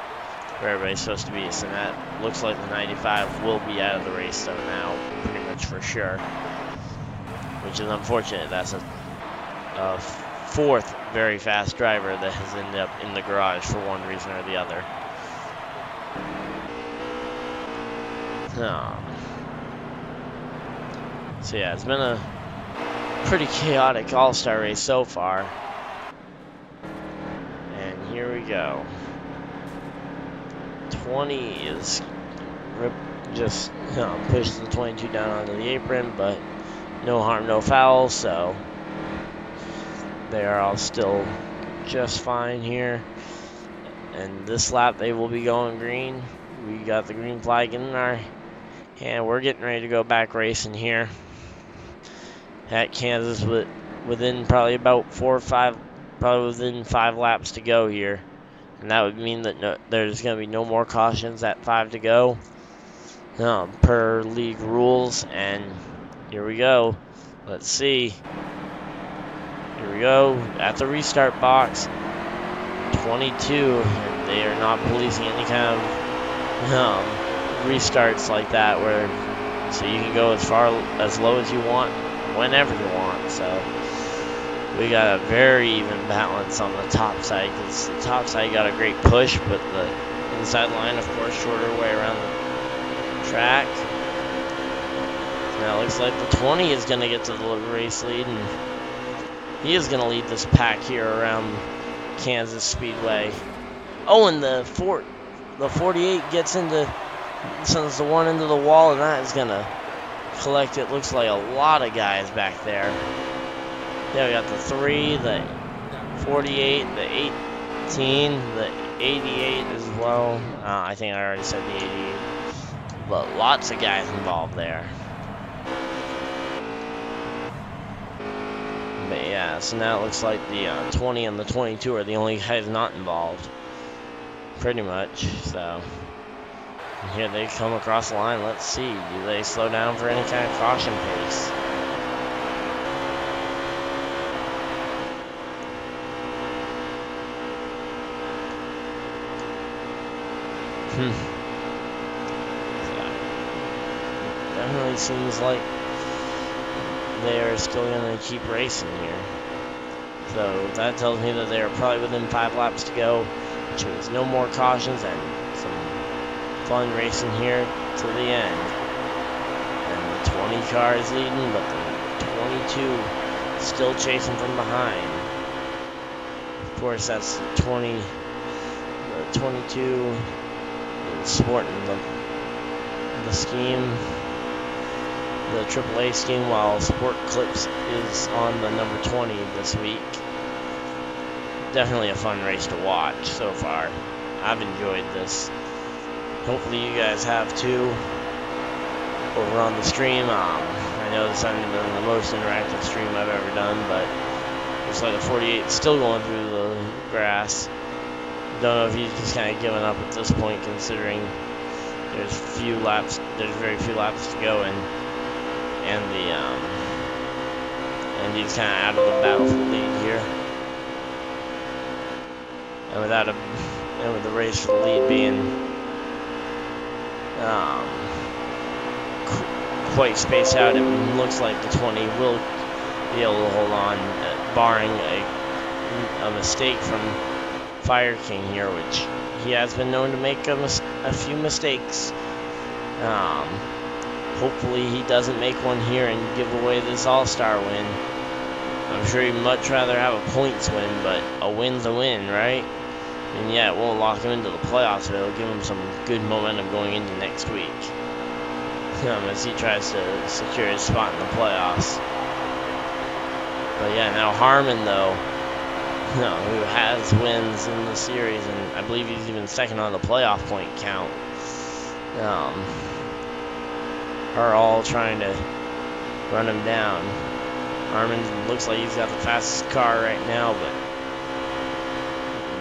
where everybody's supposed to be. So that looks like the 95 will be out of the race though now, pretty much for sure. Which is unfortunate. That's a 4th very fast driver that has ended up in the garage for one reason or the other. So yeah, it's been a pretty chaotic all-star race so far. And here we go. 20 is just pushed the 22 down onto the apron, but no harm, no foul, so they are all still just fine here. And this lap they will be going green. We got the green flag in our hand. We're getting ready to go back racing here at Kansas within probably about 4 or 5, probably within 5 laps to go here. And that would mean that there's going to be no more cautions at 5 to go per league rules. And here we go. Let's see. Here we go at the restart box. 22, and they are not policing any kind of restarts like that, so you can go as low as you want, whenever you want. So we got a very even balance on the top side, because the top side got a great push, but the inside line, of course, shorter way around the track. Now it looks like the 20 is going to get to the race lead, and he is going to lead this pack here around Kansas Speedway. Oh, and the 48 sends the one into the wall, and that is going to collect, it looks like, a lot of guys back there. Yeah, we got the 3, the 48, the 18, the 88 as well. I think I already said the 88. But lots of guys involved there. But yeah, so now it looks like the 20 and the 22 are the only guys not involved. Pretty much, so. Here they come across the line. Let's see. Do they slow down for any kind of caution pace? So, definitely seems like they are still going to keep racing here. So that tells me that they are probably within 5 laps to go, which means no more cautions and some fun racing here to the end. And the 20 car is leading, but the 22 still chasing from behind. Of course, that's the 20. The 22 is sporting the scheme, the AAA scheme, while Sport Clips is on the number 20 this week. Definitely a fun race to watch so far. I've enjoyed this. Hopefully you guys have too over on the stream. I know this hasn't been the most interactive stream I've ever done, but looks like the 48 is still going through the grass. Don't know if he's just kind of given up at this point, considering there's very few laps to go, and he's kind of out of the battle for the lead here. And with the race for the lead being quite spaced out, it looks like the 20 will be able to hold on, barring a mistake from Fire King here, which he has been known to make a few mistakes. Hopefully he doesn't make one here and give away this All-Star win. I'm sure he'd much rather have a points win, but a win's a win, right? And yeah, it won't lock him into the playoffs, but it'll give him some good momentum going into next week. As he tries to secure his spot in the playoffs. But yeah, now Harmon, though, who has wins in the series, and I believe he's even second on the playoff point count, are all trying to run him down. Harmon looks like he's got the fastest car right now, but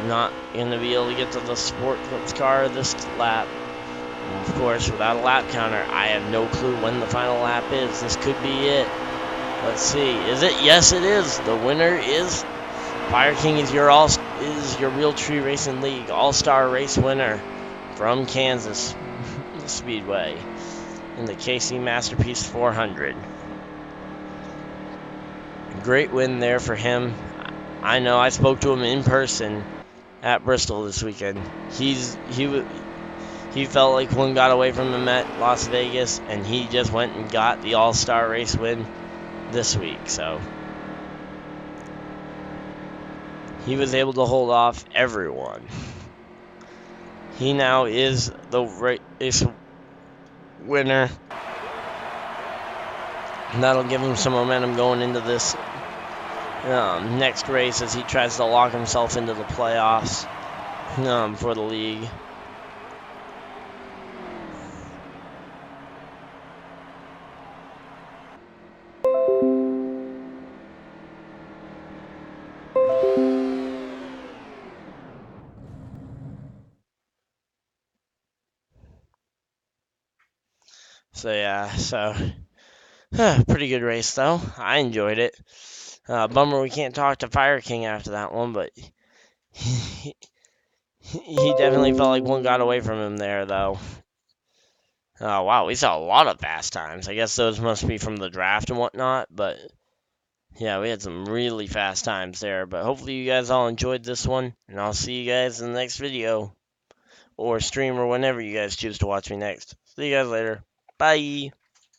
not going to be able to get to the Sport Clips car this lap. And of course, without a lap counter, I have no clue when the final lap is. This could be it. Let's see. Is it? Yes, it is. The winner is Fire King. Is your Realtree Racing League All-Star Race winner from Kansas Speedway in the KC Masterpiece 400. Great win there for him. I know I spoke to him in person at Bristol this weekend. He felt like one got away from him at Las Vegas, and he just went and got the All-Star Race win this week. So he was able to hold off everyone. He now is the race winner. And that'll give him some momentum going into this next race as he tries to lock himself into the playoffs for the league. So yeah, pretty good race though. I enjoyed it. Bummer we can't talk to Fire King after that one, but he definitely felt like one got away from him there though. Oh wow, we saw a lot of fast times. I guess those must be from the draft and whatnot, but yeah, we had some really fast times there. But hopefully you guys all enjoyed this one, and I'll see you guys in the next video or stream or whenever you guys choose to watch me next. See you guys later. Bye.